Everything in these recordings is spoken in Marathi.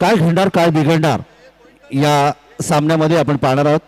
काय घडणार काय बिघडणार या सामन्यामध्ये आपण पाहणार आहोत.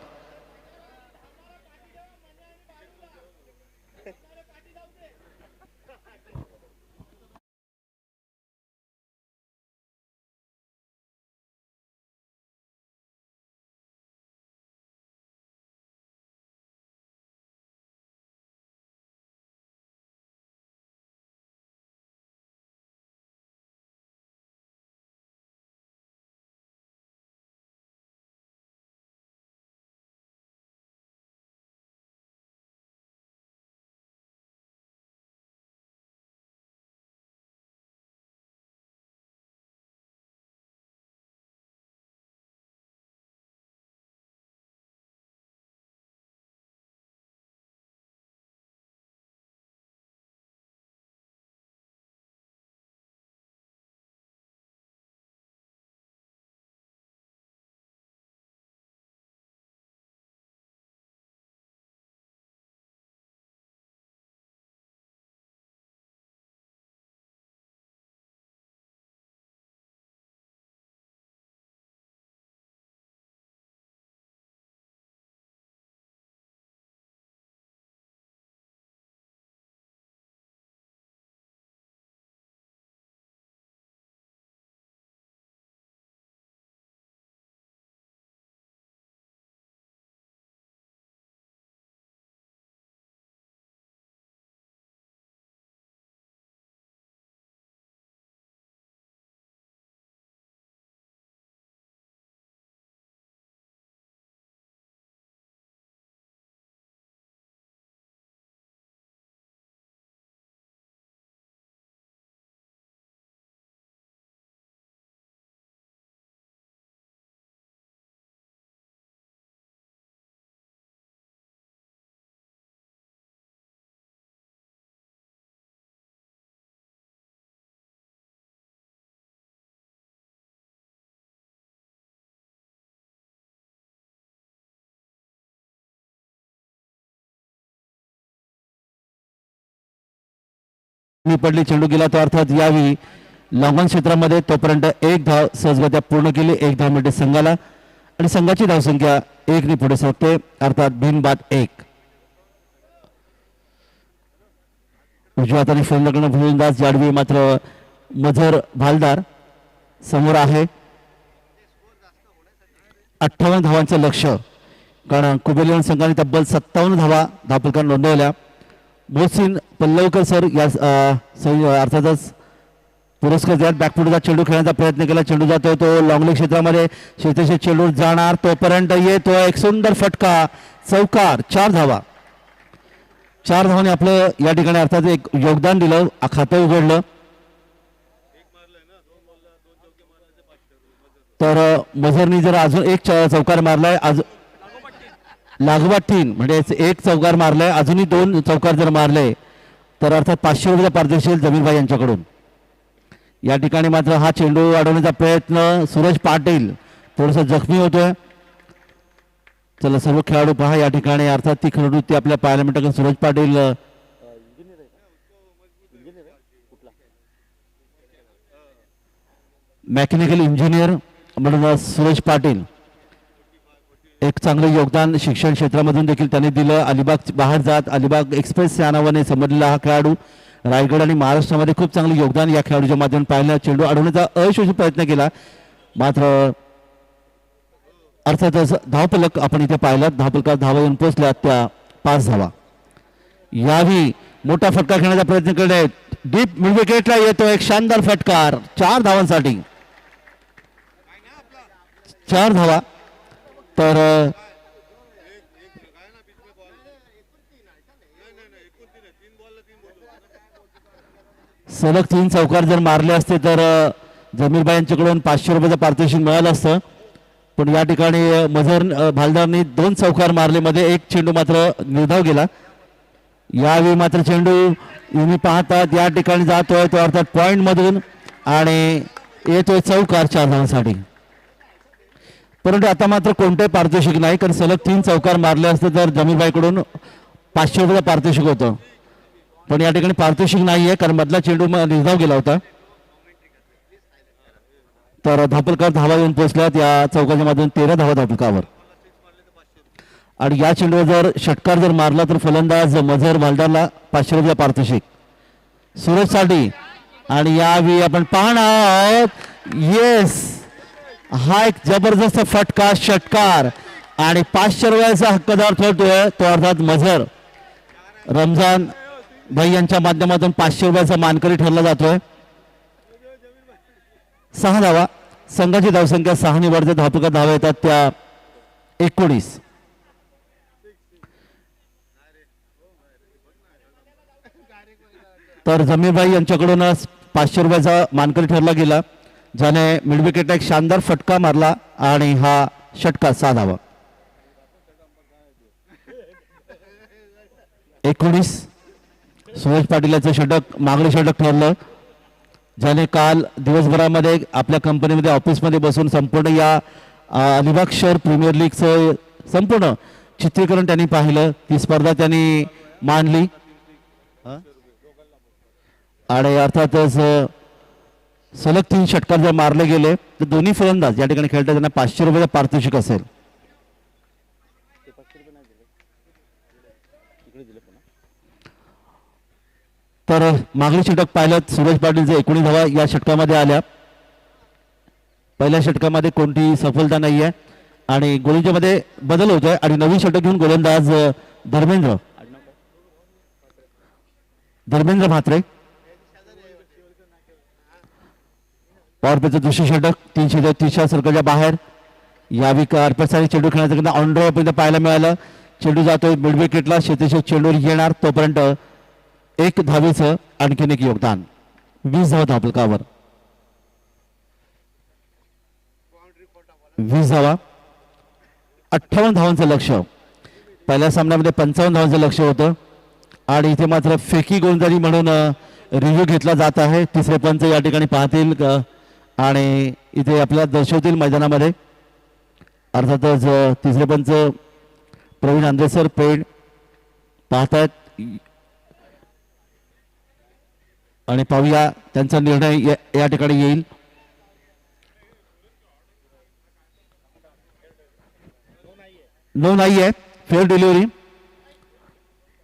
मी पडली चेंडू गेला तो अर्थात यावी लॉंगॉन क्षेत्रामध्ये तोपर्यंत एक धाव सहजगत्या पूर्ण केली. एक धाव मिळते संघाला आणि संघाची धावसंख्या 1 ने पुढे सरकते अर्थात बिनबाद 1. उजव्या हाताने फलंदाज फलंदाज जाडवी मात्र मझर भालदार समोर आहे. 58 धावांचं लक्ष्य कारण कुबेलियन संघाने तब्बल 57 धावा धावफलकात नोंदवल्या. मोहसिन पल्लवकर सर या अर्थातच पुरस्कार द्या. बॅकफुटचा चेंडू खेळण्याचा प्रयत्न केला. चेंडू जातोय तो लॉंगलेग क्षेत्रामध्ये शेतीचे चेंडू जाणार तोपर्यंत येतो एक सुंदर फटका चौकार. 4 धावा. 4 धावांनी आपलं या ठिकाणी अर्थात एक योगदान दिलं खातं उघडलं. तर मझरनी जर अजून एक चौकार मारलाय लागोपाठ 3 म्हणजे एक चौकार मारलाय अजूनही 2 चौकार जर मारले तर अर्थात 500 रुपयाचा पारितोषिक जमीरभाई यांच्याकडून. या ठिकाणी मात्र हा चेंडू अडवण्याचा प्रयत्न सूरज पाटील थोडंसं जखमी होतोय. चला सर्व खेळाडू पहा या ठिकाणी अर्थात ती खेळवृत्ती आपल्या पाहायला मिळतं. सूरज पाटील मेकॅनिकल इंजिनियर म्हणून सूरज पाटील एक चांगलं योगदान शिक्षण क्षेत्रामधून देखील त्यांनी दिलं. अलिबाग बाहेर जात अलिबाग एक्सप्रेस या नावाने समजलेला हा खेळाडू रायगड आणि महाराष्ट्रामध्ये खूप चांगलं योगदान या खेळाडूच्या माध्यमातून पाहिलं. चेंडू अडवण्याचा अयशस्वी प्रयत्न केला मात्र अर्थातच धावफलक आपण इथे पाहिला. धावफलकात धावा येऊन पोहोचल्या त्या 5 धावा. यावी मोठा फटका खेळण्याचा प्रयत्न केला. डीप मिड विकेटला येतो एक शानदार फटकार 4 धावांसाठी. 4 धावा. तर सलग 3 चौकार जर मारले असते तर जमीरबाई यांच्याकडून 500 रुपयाचं पारितोषिक मिळालं असतं. पण या ठिकाणी मझर भालदारनी 2 चौकार मारले मध्ये एक चेंडू मात्र निर्धाव गेला. यावेळी मात्र चेंडू तुम्ही पाहतात या ठिकाणी जातोय तो अर्थात पॉइंट मधून आणि येतोय चौकार 4 धावांसाठी. परंतु आता मात्र कोणतेही पारितोषिक नाही कारण सलग 3 चौकार मारले असते तर जमीरबाईकडून 500 रुपयाचं पारितोषिक होतं. पण या ठिकाणी पारितोषिक नाहीये कारण मधला चेंडू निर्धाव गेला होता. तर धापलकर धावा येऊन पोहोचल्यात या चौकाच्या मधून 13 धावा धापलकावर. आणि या चेंडूवर जर षटकार जर मारला तर फलंदाज मझर भालदारला 500 रुपये पारितोषिक. सुरेश साठी आणि यावेळी आपण पाहणार आहोत येस हा एक जबरदस्त फटका षटकार आणि 500 रुपयाचा हक्कदार ठरतोय तो अर्थात मझर. रमजान भाई यांच्या माध्यमातून 500 रुपयाचा मानकरी ठरला जातोय. 6 धावा संघाची धावसंख्या 6 निवडते. धापका धावा येतात त्या 19. तर जमीरभाई यांच्याकडूनच 500 रुपयाचा मानकरी ठरला गेला ज्याने मिडविकेटला एक शानदार फटका मारला आणि हा षटकार 6 धावा. 19 सुरेश पाटील याचं षटक मागणी षटक ठरलं ज्याने काल दिवसभरामध्ये आपल्या कंपनीमध्ये ऑफिसमध्ये बसून संपूर्ण या अलिबाग शहर प्रीमियर लीगचं संपूर्ण चित्रीकरण त्यांनी पाहिलं. ती स्पर्धा त्यांनी मांडली आणि अर्थातच सलग 3 षटकार जर मारले गेले तर दोन्ही फलंदाज या ठिकाणी खेळतात त्यांना 500 रुपयाचं पारितोषिक असेल. तर मागणी षटक पाहिलं सुरेश पाटीलचे 19 धावा या षटकामध्ये आल्या. पहिल्या षटकामध्ये कोणती सफलता नाहीये आणि गोलंदाजीच्या मध्ये बदल होतोय आणि नवीन षटक घेऊन गोलंदाज धर्मेंद्र म्हात्रे. पॉवर प्लेचं दुसरे षटक 333 सर्कलच्या बाहेर यावी कार्पेटसाठी चेंडू खेळण्याचा ऑन ड्राइव्ह पर्यंत पाहायला मिळालं. चेंडू जातोय मिड विकेटला शेतीशी चेंडूवर येणार तोपर्यंत 1 धावेचं आणखीन एक योगदान. 20 धावा धापलकावर. 20 धावा 58 धावांचं लक्ष. पहिल्या सामन्यामध्ये 55 धावांचं लक्ष होतं आणि इथे मात्र फेकी गोलंदाजी म्हणून रिव्ह्यू घेतला जात आहे. तिसरे पंच या ठिकाणी पाहतील आणि इथे आपल्याला दर्शवतील मैदानामध्ये. अर्थातच तिसरे पंच प्रवीण आंद्रेसर पेड पाहतायत आणि पाहूया त्यांचा निर्णय या ठिकाणी येईल. नो नाहीये फेअर डिलिव्हरी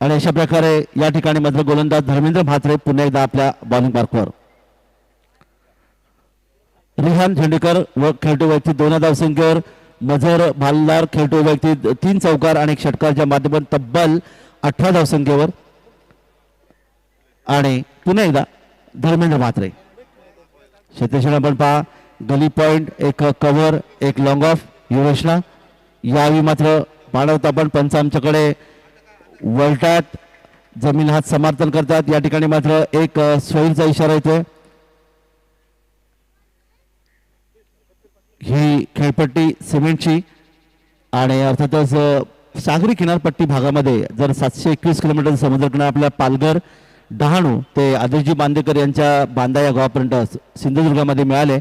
आणि अशा प्रकारे या ठिकाणी मात्र गोलंदाज धर्मेंद्र म्हात्रे पुन्हा एकदा आपल्या बॉलिंग मार्कवर. रिहान झेंडेकर व खेळतो व्यक्ती 2 धावसंख्येवर. मझर भालदार खेळतो व्यक्ती 3 चौकार आणि 1 षटकारच्या माध्यमातून तब्बल 18 धावसंख्येवर. आणि पुन्हा एकदा धर्मेंद्र म्हात्रे. क्षेत्रक्षण आपण पहा गली पॉइंट एक कव्हर एक लॉंग ऑफ योजना यावेळी मात्र पाहत आपण पंच आमच्याकडे वळतात जमीन हात समर्थन करतात. या ठिकाणी मात्र एक स्वैरचा इशारा येतोय. ही खेळपट्टी सिमेंटची आणि अर्थातच सागरी किनारपट्टी भागामध्ये जर 721 किलोमीटर समुद्र किनारा आपल्या पालघर डहाणू ते आदिलजी बांदेकर यांच्या बांदा या गावापर्यंत सिंधुदुर्गामध्ये मिळाले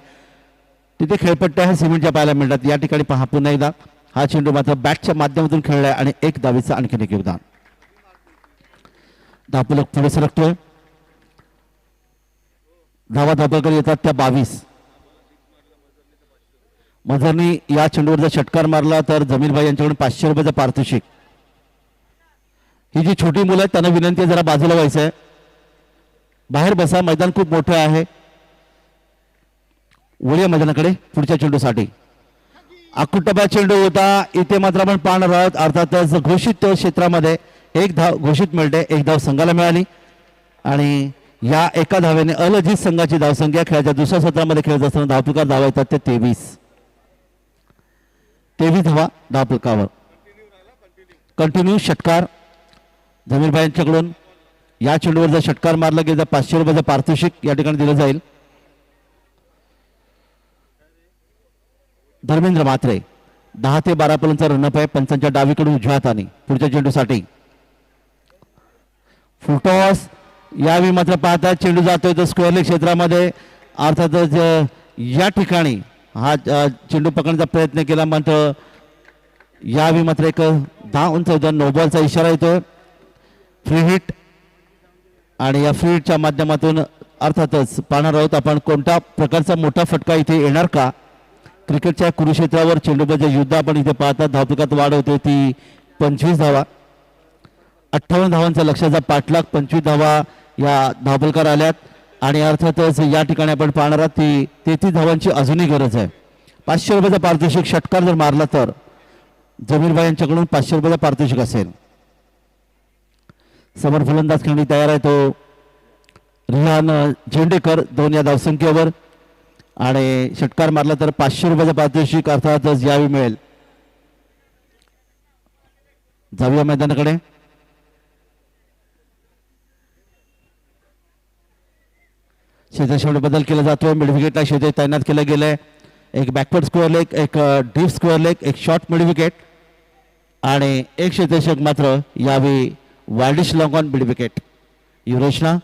तिथे खेळपट्ट्या ह्या सिमेंटच्या पाहायला मिळतात. या ठिकाणी पहा पुन्हा एकदा हा चेंडू मात्र बॅटच्या माध्यमातून खेळलाय आणि 1 धावेचं आणखीन एक योगदान. धापलक पुढे सरकतोय. धावा धापलकर येतात त्या 22. मझरनी या चेंडूवर जर षटकार मारला तर जमीरभाई यांच्याकडून 500 रुपयाचं पारितोषिक. ही जी छोटी मुलं आहेत त्यांना विनंती आहे जरा बाजूला व्हायचं आहे. बाहेर बसा मैदान खूप मोठं आहे. वळूया मैदानाकडे पुढच्या चेंडूसाठी. अकुटबा चेंडू होता इथे मात्र आपण पाहणार आहोत. अर्थातच घोषित क्षेत्रामध्ये 1 धाव घोषित मिळते. 1 धाव संघाला मिळाली आणि या एका धावेने अलजित संघाची धावसंख्या खेळाच्या दुसऱ्या सत्रामध्ये खेळत असताना धावपलकार धावा येतात ते 23 धावा धावपलकावर. कंटिन्यू षटकार जमीरभाई यांच्याकडून. या चेंडूवर जर षटकार मारला गेला तर 500 रुपयाचं पारितोषिक या ठिकाणी दिलं जाईल. धर्मेंद्र म्हात्रे 10 ते 12 पर्यंतचा रनअप आहे पंचांच्या डावीकडून उजव्या हाताने. पुढच्या चेंडूसाठी फुटॉस यावेळी मात्र पाहता चेंडू जातोय तर स्क्वेअर लेग क्षेत्रामध्ये. अर्थातच या ठिकाणी हा चेंडू पकडण्याचा प्रयत्न केला मात्र यावेळी मात्र एक 10 उंच नो बॉलचा इशारा येतोय. फ्री हिट आणि या फ्री हिटच्या माध्यमातून अर्थातच पाहणार आहोत आपण कोणत्या प्रकारचा मोठा फटका इथे येणार का. क्रिकेटच्या कुरुक्षेत्रावर चेंडूबाजी युद्ध आपण इथे पाहतात. धावफलकात वाढ होते ती 25 धावा. 58 धावांचा लक्ष्याचा पाठलाग 25 धावा या धावफलकावर आल्यात आणि अर्थातच या ठिकाणी आपण पाहणार आहोत ती 33 धावांची अजूनही गरज आहे. 500 रुपयाचा पारितोषिक षटकार जर मारला तर जमीरभाई यांच्याकडून 500 रुपयाचा पारितोषिक असेल. समोर फलंदाज खेळणी तयार आहे तो रिहान झेंडेकर 2 या धावसंख्येवर आणि षटकार मारला तर 500 रुपयाचा पारितोषिक अर्थातच यावेळी मिळेल. जाऊया मैदानाकडे. क्षेत्रक्षेत्रात बदल केला जातोय. मिड विकेटला क्षेत्र तैनात केलं गेलंय. एक बॅकवर्ड स्क्वेअर लेग, एक डीप स्क्वेअर लेग, एक शॉर्ट मिड विकेट आणि एक क्षेत्रक्षक मात्र यावेळी वाइल्डिश लॉंग ऑन मिड विकेट. युवरेशना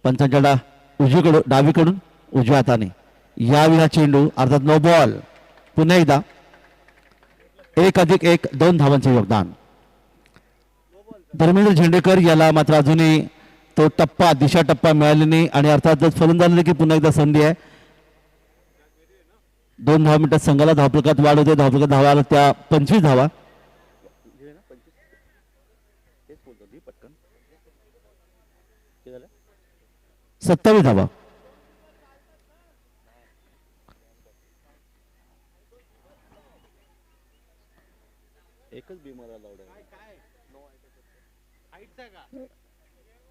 पंचांच्या उजवीकडून डावीकडून उजव्या हाताने यावेळी हा चेंडू अर्थात नो बॉल. पुन्हा एकदा 1+1 2 धावांचे योगदान. धर्मेंद्र झेंडेकर याला मात्र अजूनही तो टप्पा दिशा टप्पा मिळाला नाही आणि अर्थातच फलंदाज की पुन्हा एकदा संधी आहे. 2 धावा मिनिटात संघाला धावफलकात वाढ होते. धावफलकात धावा आला त्या 25 धावा. 27 धावा.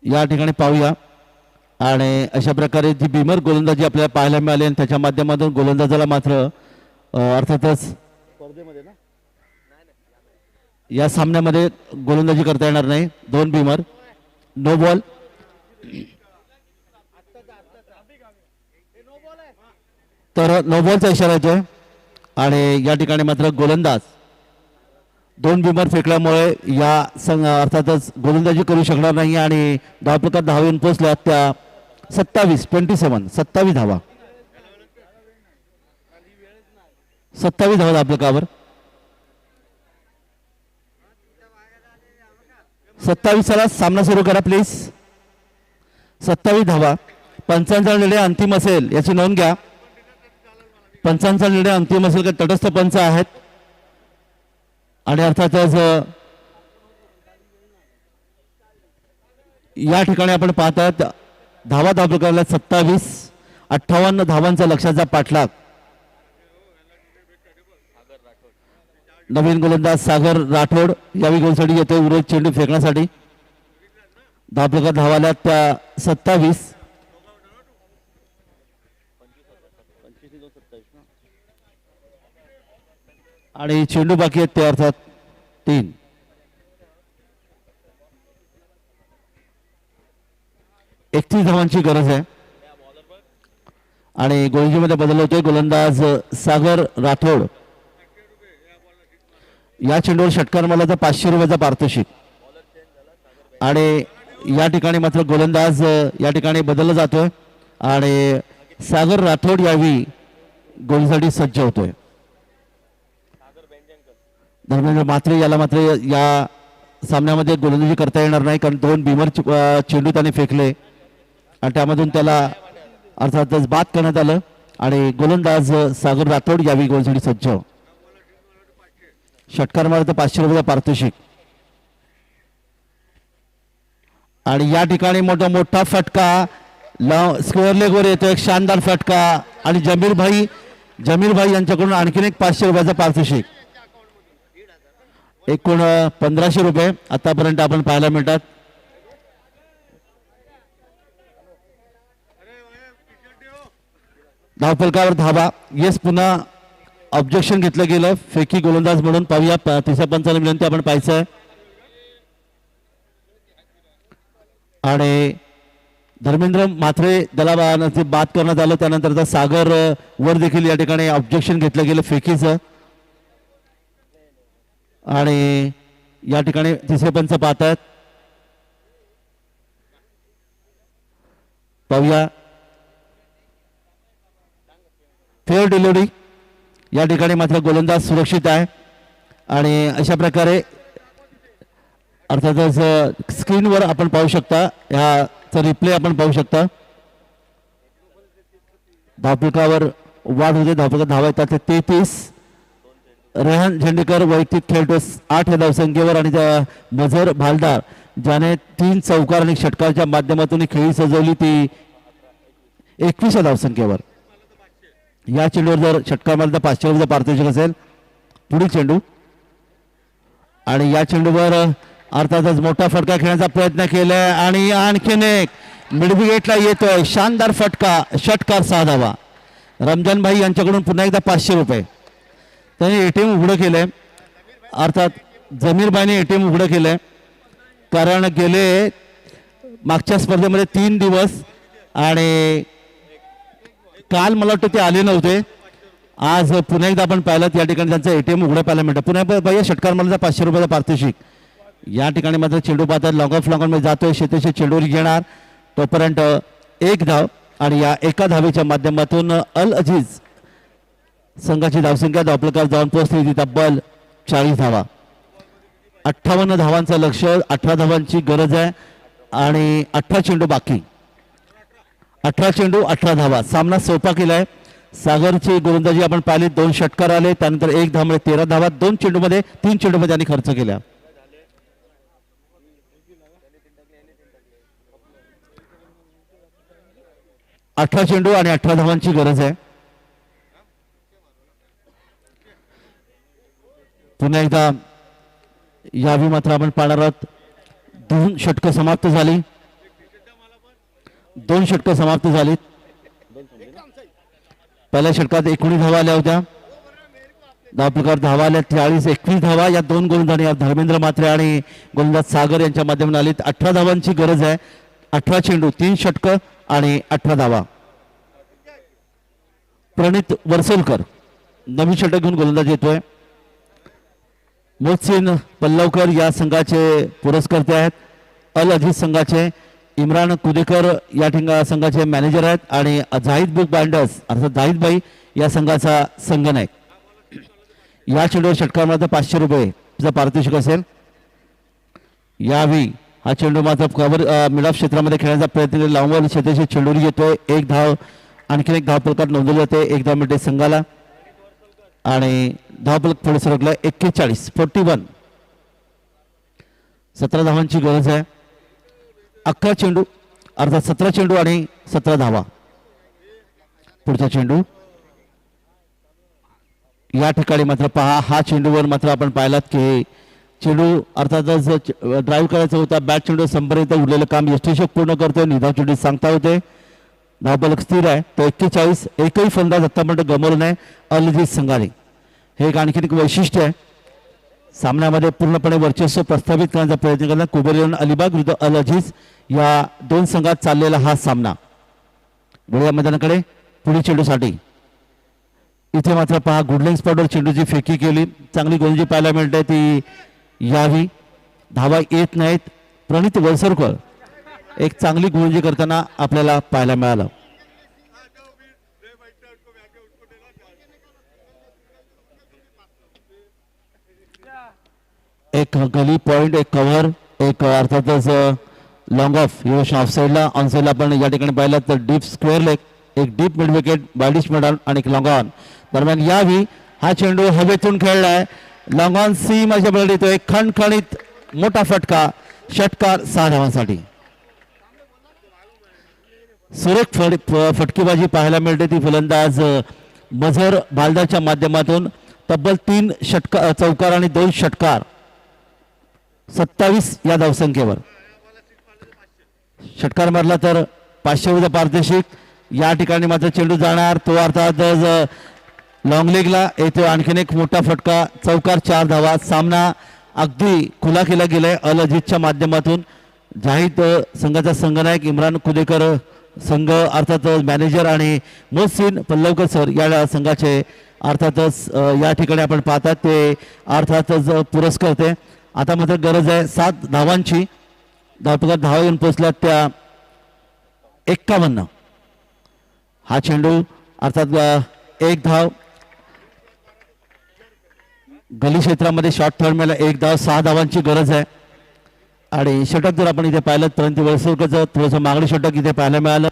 या ठिकाणी पाहूया आणि अशा प्रकारे जी बिमर गोलंदाजी आपल्याला पाहायला मिळाली आणि त्याच्या माध्यमातून गोलंदाजाला मात्र अर्थातच या सामन्यामध्ये गोलंदाजी करता येणार नाही. 2 बिमर नो बॉल. तर नो बॉलचा इशारा येतोय आणि या ठिकाणी मात्र गोलंदाज 2 बिमर फेकल्यामुळे या संघ अर्थातच गोलंदाजी करू शकणार नाही आणि धावफलकात धावा येऊन पोहोचल्या त्या 27 धावा. 27 धावा धावफलकावर. 27 सामना सुरू करा प्लीज. 27 धावा. पंचांचा निर्णय अंतिम असेल याची नोंद घ्या. पंचांचा निर्णय अंतिम असेल का तटस्थ पंच आहेत आणि अर्थातच या ठिकाणी आपण पाहतात धावा धावफलकाला 27. 58 धावांचा लक्ष्याचा पाठलाग. नवीन गोलंदाज सागर राठोड यावेळी गोलसाठी येतोय उर्वरित चेंडू फेकण्यासाठी. धावफलकात धावाला त्या 27. आणि चेंडू बाकी आहेत ते अर्थात 3. एकतीस धावांची गरज आहे आणि गोलंदाजीमध्ये बदल होतोय. गोलंदाज सागर राठोड या चेंडूवर षटकार मारला तर 500 रुपयाचा पारितोषिक आणि या ठिकाणी मात्र गोलंदाज या ठिकाणी बदलला जातोय आणि सागर राठोड यावेळी गोलसाठी सज्ज होतोय. धर्मेंद्र मात्रे याला मात्र या सामन्यामध्ये गोलंदाजी करता येणार नाही कारण 2 बिमर चेंडू त्याने फेकले आणि त्यामधून त्याला अर्थातच बाद करण्यात आलं आणि गोलंदाज सागर राठोड यावेळी गोलसाठी सज्ज. षटकार मारला तर 500 रुपयाचा पारितोषिक आणि या ठिकाणी मोठा फटका स्क्वेअर लेगवर येतो. एक शानदार फटका आणि जमीरभाई यांच्याकडून आणखीन एक 500 रुपयाचा पारितोषिक. एकूण 1500 रुपये आतापर्यंत आपण पाहायला मिळतात. धावफलकावर धावा. येस पुन्हा ऑब्जेक्शन घेतलं गेलं फेकी गोलंदाज म्हणून. पाहूया तिसऱ्या पंचाला विनंती आपण पाहायचं आहे आणि धर्मेंद्र मात्रे त्याला बाद करण्यात आलं. त्यानंतर सागर वर देखील या ठिकाणी ऑब्जेक्शन घेतलं गेलं फेकीचं आणि या ठिकाणी तिसरे पंच पाहतात. पाहूया फेअर डिलिव्हरी. या ठिकाणी मात्र गोलंदाज सुरक्षित आहे आणि अशा प्रकारे अर्थातच स्क्रीनवर आपण पाहू शकता या रिप्ले आपण पाहू शकता. धावफलकावर वाढ होते. धावफलकात धावा येतात ते 33. रेहान झेंडेकर वैयक्तिक खेळतो 8 या धावसंख्येवर आणि त्या मझर भालदार ज्याने 3 चौकार आणि षटकाराच्या माध्यमातून ही खेळी सजवली ती 21 या धावसंख्येवर. या चेंडूवर जर षटकार मारला तर 500 रुपये पारितोषिक असेल. पुढील चेंडू आणि या चेंडूवर अर्थातच मोठा फटका खेळण्याचा प्रयत्न केलाय आणि आणखीन एक मिडविकेटला येतोय शानदार फटका. षटकार 6 धावा. रमजान भाई यांच्याकडून पुन्हा एकदा 500 रुपये. त्यांनी एटीएम उघडं केलंय. अर्थात जमीरबाईने एटीएम उघडं केलंय कारण गेले मागच्या स्पर्धेमध्ये 3 दिवस आणि काल मला वाटतं ते आले नव्हते. आज पुन्हा एकदा आपण पाहिलं या ठिकाणी त्यांचं एटीएम उघडं पाहायला मिळतं. पुन्हा पाहिजे षटकार मारला 500 रुपयाचा पारितोषिक. या ठिकाणी मात्र चेंडू पाहतात लॉंग ऑफ मध्ये जातोय. शेतेशी चेंडूवर घेणार तोपर्यंत 1 धाव आणि या एका धावेच्या माध्यमातून अल अजीज संघाची धावसंख्या धावफलकावर जाऊन पोहोचली ती तब्बल 40 धावा. 58 धावांचं लक्ष. 18 धावांची गरज आहे आणि 18 चेंडू बाकी. 18 चेंडू 18 धावा. सामना सोपा केलाय. सागरची गोलंदाजी आपण पाहिली. 2 षटकार आले. त्यानंतर 1 धावामुळे 13 धावा. 3 चेंडूमध्ये त्यांनी खर्च केला. 18 चेंडू आणि 18 धावांची गरज आहे. पुन्हा एकदा यावी मात्र आपण पाहणार आहोत. 2 षटकं समाप्त झाली. 2 षटकं समाप्त झाली. पहिल्या षटकात 19 धावा आल्या होत्या. धावफलकावर धावा आल्या 43. 21 धावा या 2 गोलंदाजी धर्मेंद्र मात्रे आणि गोलंदाज सागर यांच्या माध्यमातून आलीत. 18 धावांची गरज आहे. 18 चेंडू 3 षटकं आणि 18 धावा. प्रणित वर्सोलकर नवीन षटक घेऊन गोलंदाज येतोय. मोहसिन पल्लवकर या संघाचे पुरस्कर्ते आहेत. अल अजीज संघाचे इम्रान कुदेकर या ठिकाणी संघाचे मॅनेजर आहेत आणि जाहिद बुक बाइंडर्स अर्थात जाहिद भाई या संघाचा संघनायक. या चेंडूवर षटकार मात्र 500 रुपये पारितोषिक असेल. यावी हा चेंडू मात्र कव्हर मिड ऑफ क्षेत्रामध्ये खेळण्याचा प्रयत्न लांबवर शेताशी चेंडूवर येतोय. 1 धाव आणखीन 1 धावफलकात नोंदवली जाते. 1 धाव मिळते संघाला आणि धावफलक पुढे सरकलाय 41. 41. 17 धावांची गरज आहे. 11 चेंडू अर्थात 17 चेंडू आणि 17 धावा. पुढचा चेंडू या ठिकाणी मात्र पहा. हा चेंडूवर मात्र आपण पाहिलात की चेंडू अर्थातच ड्राईव्ह करायचा होता. बॅट चेंडू संपर्यंत उरलेलं काम यष्टीशक पूर्ण करतोय. निधाव चेंडू सांगता होते. धावफलक स्थिर आहे तो 41. एकही फलंदाज आतापर्यंत गमावला नाही अल अजीज संघाने. हे एक आणखीन एक वैशिष्ट्य आहे. सामन्यामध्ये पूर्णपणे वर्चस्व प्रस्थापित करण्याचा प्रयत्न करणार कुबेरियन अलिबाग विरुद्ध अल अजीज या 2 संघात चाललेला हा सामना. गोळ्या मैदानाकडे पुढील चेंडूसाठी इथे मात्र पहा गुडलिंग स्पॉटवर चेंडूची फेकी केली. चांगली गोलंदाजी पाहायला मिळते ती यावी. धावा येत नाहीत. प्रणित वलसरकर एक चांगली गोलंदाजी करताना आपल्याला पाहायला मिळालं. एक गली पॉइंट, एक कव्हर, एक अर्थातच लॉंग ऑफ ऑफ साईडला ऑन साईडला आपण या ठिकाणी पाहिलं तर डीप स्क्वेअर लेग, एक डीप मिड विकेट बायडिश मेडल आणि एक लॉंग ऑन. दरम्यान यावी हा चेंडू हवेतून खेळलाय. लॉंग ऑन सी माझ्या बरोबर येतोय. खणखणीत मोठा फटका. षटकार 6 धावांसाठी. सुरेख फटकेबाजी पाहायला मिळते ती फलंदाज मझर भालदारच्या माध्यमातून. तब्बल 3 चौकार आणि 2 षटकार. 27 या धावसंख्येवर षटकार मारला तर 500 रुपये पारितोषिक. या ठिकाणी मात्र चेंडू जाणार तो अर्थात लॉंग लेगला येतो. आणखीन एक मोठा फटका. चौकार 4 धावा. सामना अगदी खुला केला गेलाय अल अजीजच्या माध्यमातून. जाहीद संघाचा संघनायक इम्रान कुदेकर संघ अर्थात मॅनेजर आणि मोहसिन पल्लवकर सर या संघाचे अर्थातच या ठिकाणी आपण पाहतात ते अर्थातच पुरस्कर्ते. आता मात्र गरज आहे 7 धावांची. धावफलकात धावा येऊन पोहोचल्या त्या 51. हा चेंडू अर्थात 1 धाव. गली क्षेत्रामध्ये शॉर्ट थर्ड मेला 1 धाव. 6 धावांची गरज आहे. आणि षटक जर आपण इथे पाहिलं परंतु वेळसुरकरचं थोडंसं मागणी षटक इथे पाहायला मिळालं.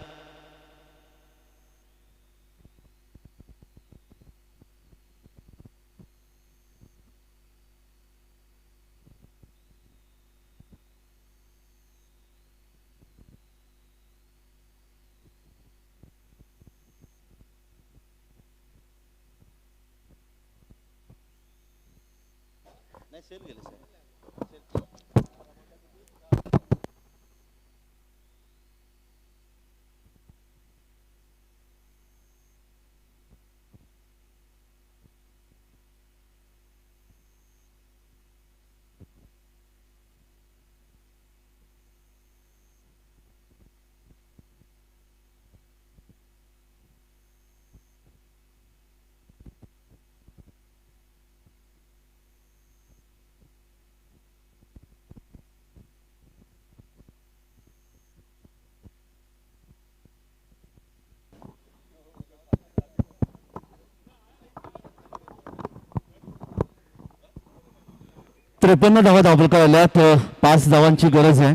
त्रेपन्न धावा धावफलकात आल्यात. 5 धावांची गरज आहे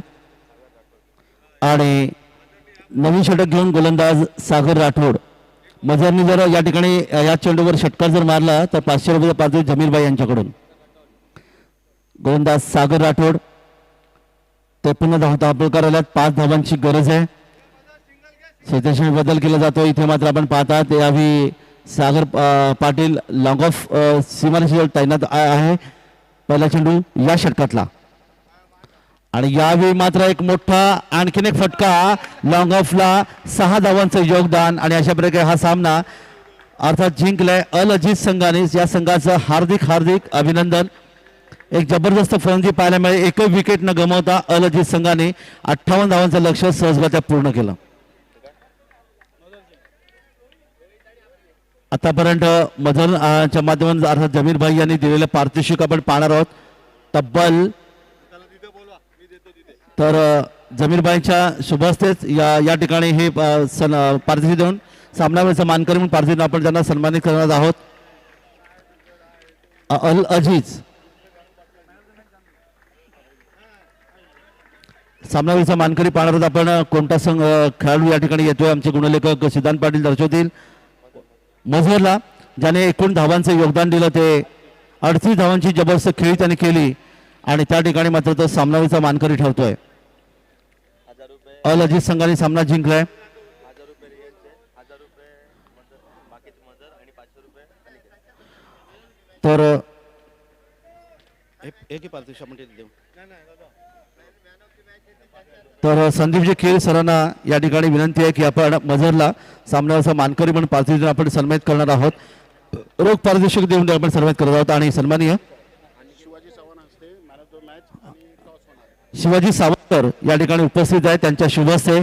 आणि नवीन षटक घेऊन गोलंदाज सागर राठोड. मजरनी जर या ठिकाणी या चेंडूवर षटकार जर मारला तर 500 रुपये पाहतोय जमीरबाई यांच्याकडून. गोलंदाज सागर राठोड 53 धावा धावफलकात आल्यात. 5 धावांची गरज आहे. क्षेत्रक्षणी बदल केला जातो इथे मात्र आपण पाहतात यावेळी सागर पाटील लॉंग ऑफ सीमारेषेवर तैनात आहे. पहिला चेंडू या षटकातला आणि यावेळी मात्र एक मोठा आणखीन एक फटका लॉंग ऑफला. 6 धावांचं योगदान आणि अशा प्रकारे हा सामना अर्थात जिंकलाय अल अजीज संघाने. या संघाचं हार्दिक हार्दिक अभिनंदन. एक जबरदस्त फलंदाजी पाहायला मिळाली. एकही विकेट न गमावता अल अजीज संघाने 58 धावांचं लक्ष्य सहजगत्या पूर्ण केलं. आतापर्यंत मधरच्या माध्यमातून अर्थात जमीर भाई यांनी दिलेलं पारितोषिक आपण पाहणार आहोत. तब्बल तर जमीरबाईंच्या शुभ हस्तेच या ठिकाणी हे पारितोषिक देऊन सामनावीरचा मानकरी म्हणून पारितोषिक आपण त्यांना सन्मानित करणार आहोत. अल अजीज सामनावीरचा मानकरी पाहणार आहोत आपण. कोणता संघ खेळाडू या ठिकाणी येतोय आमचे गुणलेखक सिद्धांत पाटील दर्शवतील. मझरला ज्याने एकूण धावांचं योगदान दिलं ते 38 धावांची जबरदस्त खेळी त्याने केली आणि त्या ठिकाणी मात्र तो सामनावीरचा मानकरी ठरतोय. अल अजीज संघाने सामना जिंकलाय. तर तर संदीपजी खेळ सरांना या ठिकाणी विनंती आहे की आपण मझरला सामन्याचा मानकरी म्हणून पारितोषिक आपण सन्मानित करणार आहोत. रोख पारितोषिक देऊन आपण सन्मानित करत आहोत आणि सन्माननीय शिवाजी सावंतर या ठिकाणी उपस्थित आहेत. त्यांच्या शुभ हस्ते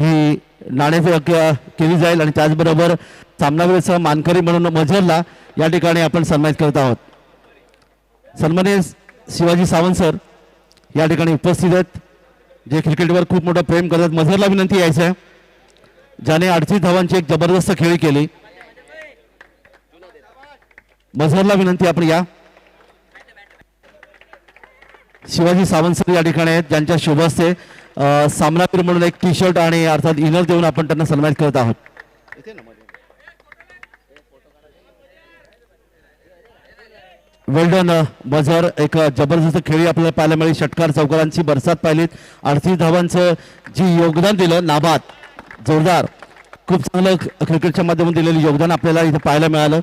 ही नाणेफेक केली जाईल आणि त्याचबरोबर सामनावीरचा मानकरी म्हणून मझरला या ठिकाणी आपण सन्मानित करत आहोत. सन्माननीय शिवाजी सावंत सर या ठिकाणी उपस्थित आहेत जे क्रिकेटवर खूप मोठं प्रेम करतात. मझरला विनंती यायचं आहे ज्याने 38 धावांची एक जबरदस्त खेळी केली. मझरला विनंती आपण या. शिवाजी सावंत सर या ठिकाणी आहेत ज्यांच्या शुभ हस्ते सामनावीर म्हणून एक टी शर्ट आणि अर्थात इनर देऊन आपण त्यांना सन्मानित करत आहोत. वेल्डन मझर एक जबरदस्त खेळी आपल्याला पाहायला मिळाली. षटकार चौकारांची बरसात पाहिलीत. 38 धावांचं जी योगदान दिलं नाबाद जोरदार खूप चांगलं क्रिकेटच्या माध्यमातून दिलेलं योगदान आपल्याला इथे पाहायला मिळालं.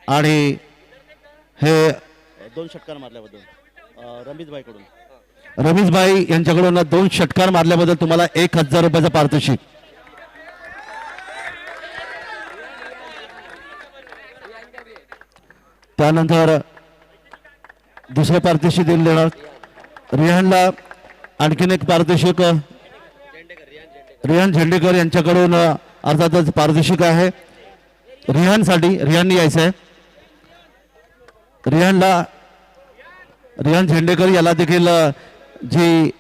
आणि हे 2 षटकार मारल्याबद्दल रमेशभाई यांच्याकडून 2 षटकार मारल्याबद्दल तुम्हाला 1000 रुपयाचं पारितोषिक. त्यानंतर दुसरं पारितोषिक दिलं देणार रिहानला आणखीन एक पारितोषिक रिहान झेंडेकर यांच्याकडून अर्थातच पारितोषिक आहे रिहानसाठी. रिहाननी यायचं आहे. रिहान झेंडेकर याला देखील जी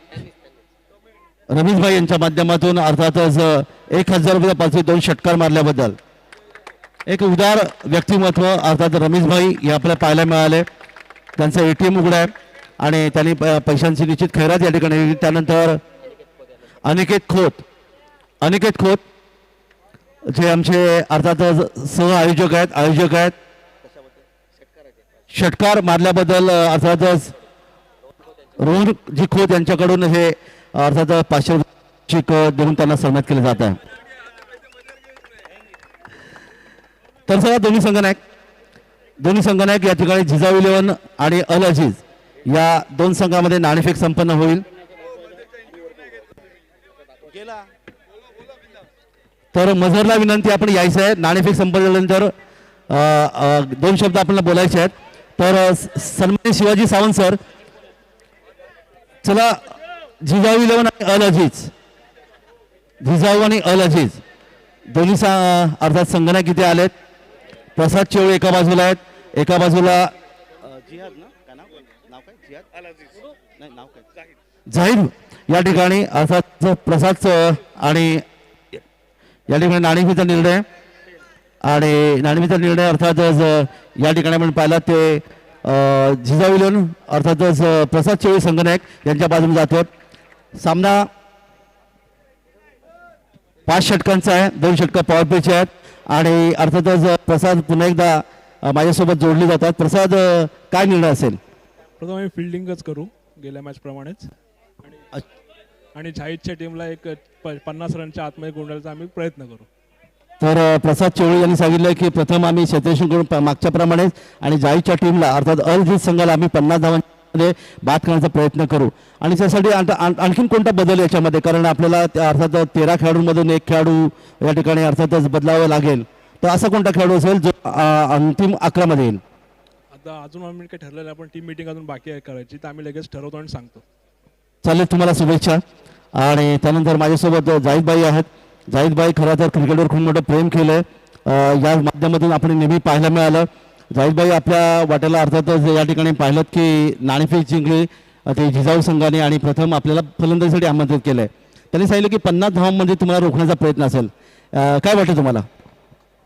रमेशभाई यांच्या माध्यमातून अर्थातच 1000 रुपये पारितोषिक 2 षटकार मारल्याबद्दल. एक उदार व्यक्तिमत्व अर्थात रमेशभाई हे आपल्याला पाहायला मिळाले. त्यांचं ATM उघडं आहे आणि त्यांनी पैशांची निश्चित खैरात या ठिकाणी दिली. त्यानंतर अनिकेत खोत जे आमचे अर्थातच सह आयोजक आहेत षटकार मारल्याबद्दल अर्थातच रोहन जी खोत यांच्याकडून हे अर्थात 500 शिक देऊन त्यांना सन्मानित केले जात आहे. तर सगळा दोन्ही संघनायक या ठिकाणी जिजाऊ 11 आणि अल अजीज या दोन संघामध्ये नाणेफेक संपन्न होईल. तर मझरला विनंती आपण यायचं आहे. नाणेफेक संपल्यानंतर 2 शब्द आपल्याला बोलायचे आहेत. तर सन्मानित शिवाजी सावंत सर, चला जिजाऊ 11 आणि अल अजीज दोन्ही अर्थात संघनायक इथे आलेत. प्रसाद चेवळे एका बाजूला आहेत, एका बाजूला जाहीर या ठिकाणी अर्थात प्रसाद आणि या ठिकाणी नाणेफेकीचा निर्णय अर्थातच या ठिकाणी आपण पाहिला ते जिजाऊ 11 अर्थातच प्रसाद चेवळे संघनायक यांच्या बाजूने जातो. सामना 5 षटकांचा आहे. 2 षटकं पॉवर प्लेचे आहेत आणि अर्थातच प्रसाद पुन्हा एकदा माझ्यासोबत जोडले जातात. प्रसाद, काय निर्णय असेल? प्रथम आम्ही फिल्डिंगच करू गेल्या मॅच प्रमाणेच आणि झाईदच्या टीमला एक 50 रनच्या आतमध्ये गुंडाळायचा आम्ही प्रयत्न करू. तर प्रसाद चेवळे यांनी सांगितलं की प्रथम आम्ही क्षेत्ररक्षण मागच्या प्रमाणेच आणि जाईच्या टीमला अर्थात अलजीत संघाला आम्ही 50 धावांमध्ये बाद करण्याचा प्रयत्न करू. आणि त्यासाठी आणखीन कोणता बदल याच्यामध्ये, कारण आपल्याला अर्थात 13 खेळाडूंमधून एक खेळाडू या ठिकाणी अर्थातच बदलावा लागेल. तर असा कोणता खेळाडू असेल जो अंतिम 11 मध्ये येईल? आता अजून आम्ही काही ठरलेलं, आपण टीम मीटिंग अजून बाकी आहे करायची, तर आम्ही लगेच ठरवतो आणि सांगतो. चालेल, तुम्हाला शुभेच्छा. आणि त्यानंतर माझ्यासोबत जाहीदबाई आहेत. जाहीदबाई खरं तर क्रिकेटवर खूप मोठं प्रेम केलंय, या माध्यमातून आपण नेहमी पाहायला मिळालं. जाहीदबाई आपल्या वाट्याला अर्थातच या ठिकाणी पाहिलं की नाणेफेक जिंकली ते जिजाऊ संघाने आणि प्रथम आपल्याला फलंदाजीसाठी आमंत्रित केलंय. त्यांनी सांगितलं की 50 धावांमध्ये तुम्हाला रोखण्याचा प्रयत्न असेल. काय वाटतं तुम्हाला?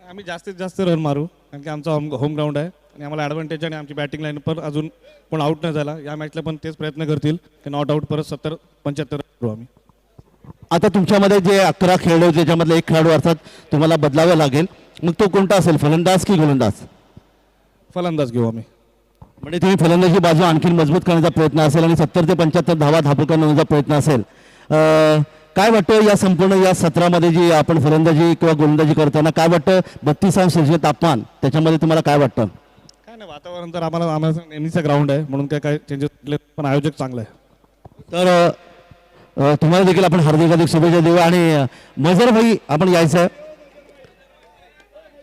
आम्ही जास्तीत जास्त रन मारू, कारण की आमचा होम ग्राउंड आहे आणि आम्हाला ॲडव्हान्टेज आणि आमची बॅटिंग लाईन पण अजून कोण आऊट नाही झाला. या मॅचला पण तेच प्रयत्न करतील की नॉट आऊट परत 70-75 करू आम्ही. आता तुमच्यामध्ये जे 11 खेळाडू होते त्याच्यामधला एक खेळाडू अर्थात तुम्हाला बदलावा लागेल, मग तो कोणता असेल, फलंदाज की गोलंदाज? फलंदाज घेऊ आम्ही. म्हणजे तुम्ही फलंदाजी बाजू आणखी मजबूत करण्याचा प्रयत्न असेल आणि 70 ते 75 धावा धापका होण्याचा प्रयत्न असेल. काय वाटतं या संपूर्ण या सत्रामध्ये जी आपण फलंदाजी किंवा गोलंदाजी करताना काय वाटतं? 32° तापमान, त्याच्यामध्ये तुम्हाला काय वाटतं? काय नाही, वातावरण तर आम्हाला नेहमीचं ग्राउंड आहे म्हणून काय चेंजेस, पण आयोजक चांगलं आहे. तर तुम्हाला देखील आपण हार्दिक शुभेच्छा देऊ. आणि मजर भाई आपण यायचं आहे,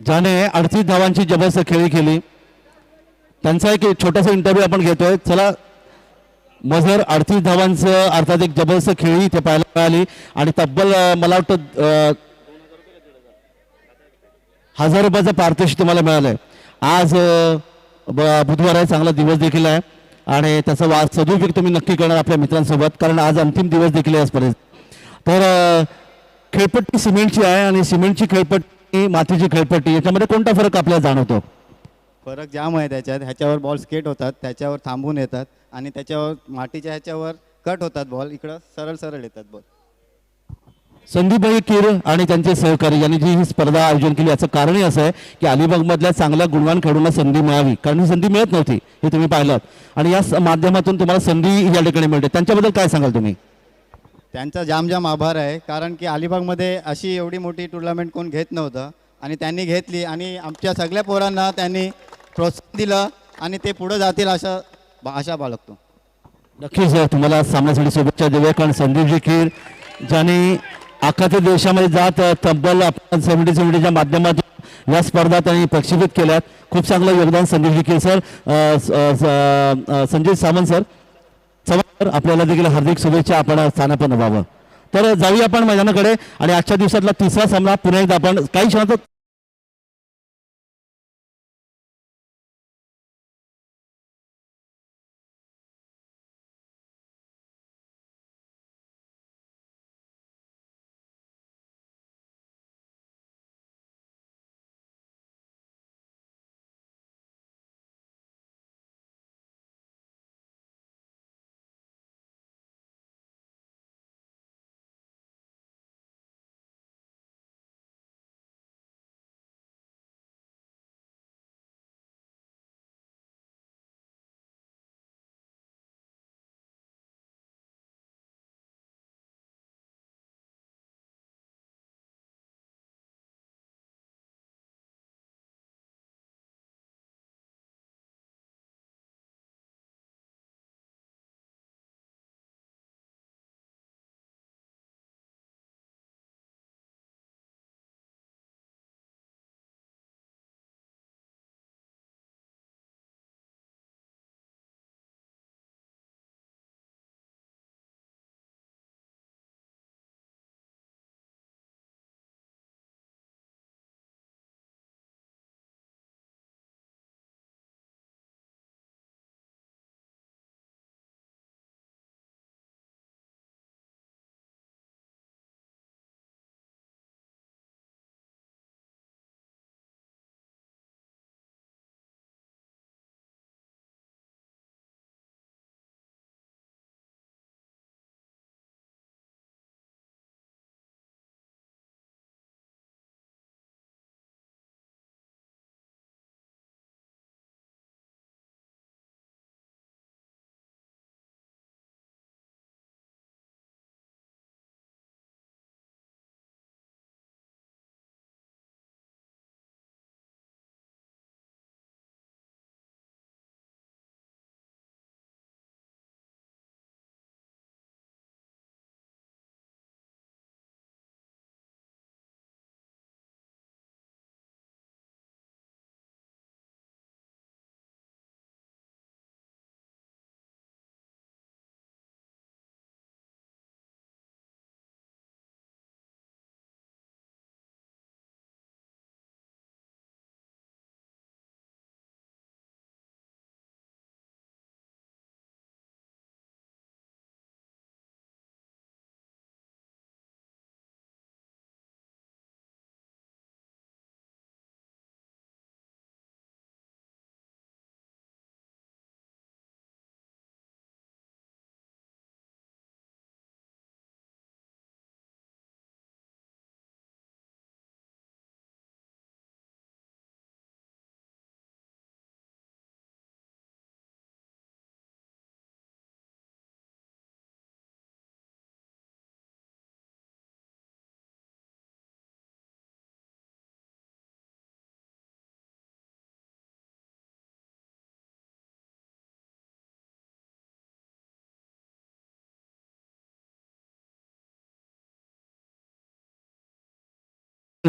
ज्याने 38 धावांची जबरदस्त खेळी केली, त्यांचा एक छोटासा इंटरव्ह्यू आपण घेतोय. चला, मजर 38 धावांचं अर्थात एक जबरदस्त खेळी इथे पाहायला मिळाली आणि तब्बल मला वाटतं 1000 रुपयाचं पारितोषिक तुम्हाला मिळालंय. आज बुधवार आहे, चांगला दिवस देखील आहे आणि त्याचा सदुपयोग तुम्ही नक्की करणार आपल्या मित्रांसोबत, कारण आज अंतिम दिवस देखील आहे आजपर्यंत. तर खेळपट्टी सिमेंटची आहे आणि सिमेंटची खेळपट्टी मातीची खेळपट्टी याच्यामध्ये कोणता फरक आपल्याला जाणवतो? फरक जाम आहे त्याच्यात. ह्याच्यावर बॉल स्केट होतात, त्याच्यावर थांबून येतात आणि त्याच्यावर मातीच्या ह्याच्यावर कट होतात बॉल, इकडं सरळ सरळ येतात बॉल. संदीपभाई कीर आणि त्यांचे सहकारी यांनी जी ही स्पर्धा आयोजन केली याचं कारणही असं आहे की अलिबागमधल्या चांगल्या गुणवान खेळाडूंना संधी मिळावी, कारण ही संधी मिळत नव्हती, हे तुम्ही पाहिलं आणि या माध्यमातून तुम्हाला संधी या ठिकाणी मिळते. त्यांच्याबद्दल काय सांगाल तुम्ही? त्यांचा जाम आभार आहे, कारण की अलिबागमध्ये अशी एवढी मोठी टुर्नामेंट कोण घेत नव्हतं आणि त्यांनी घेतली आणि आमच्या सगळ्या पोरांना त्यांनी प्रोत्साहन दिलं आणि ते पुढे जातील आशा बाळगतो. नक्कीच तुम्हाला सामन्यासाठी शुभेच्छा देऊया, कारण संदीपजी कीर ज्यांनी अख्ख्या देशामध्ये जात तब्बल 70-70च्या माध्यमातून या स्पर्धा त्यांनी प्रक्षेपित केल्यात. खूप चांगलं योगदान संदीपजी कीर सर. संजय सावंत सर आपल्याला देखील हार्दिक शुभेच्छा, आपण स्थानापन्न व्हावं. तर जाऊया आपण मैदानाकडे आणि आजच्या दिवसातला तिसरा सामना पुन्हा एकदा आपण काही क्षणात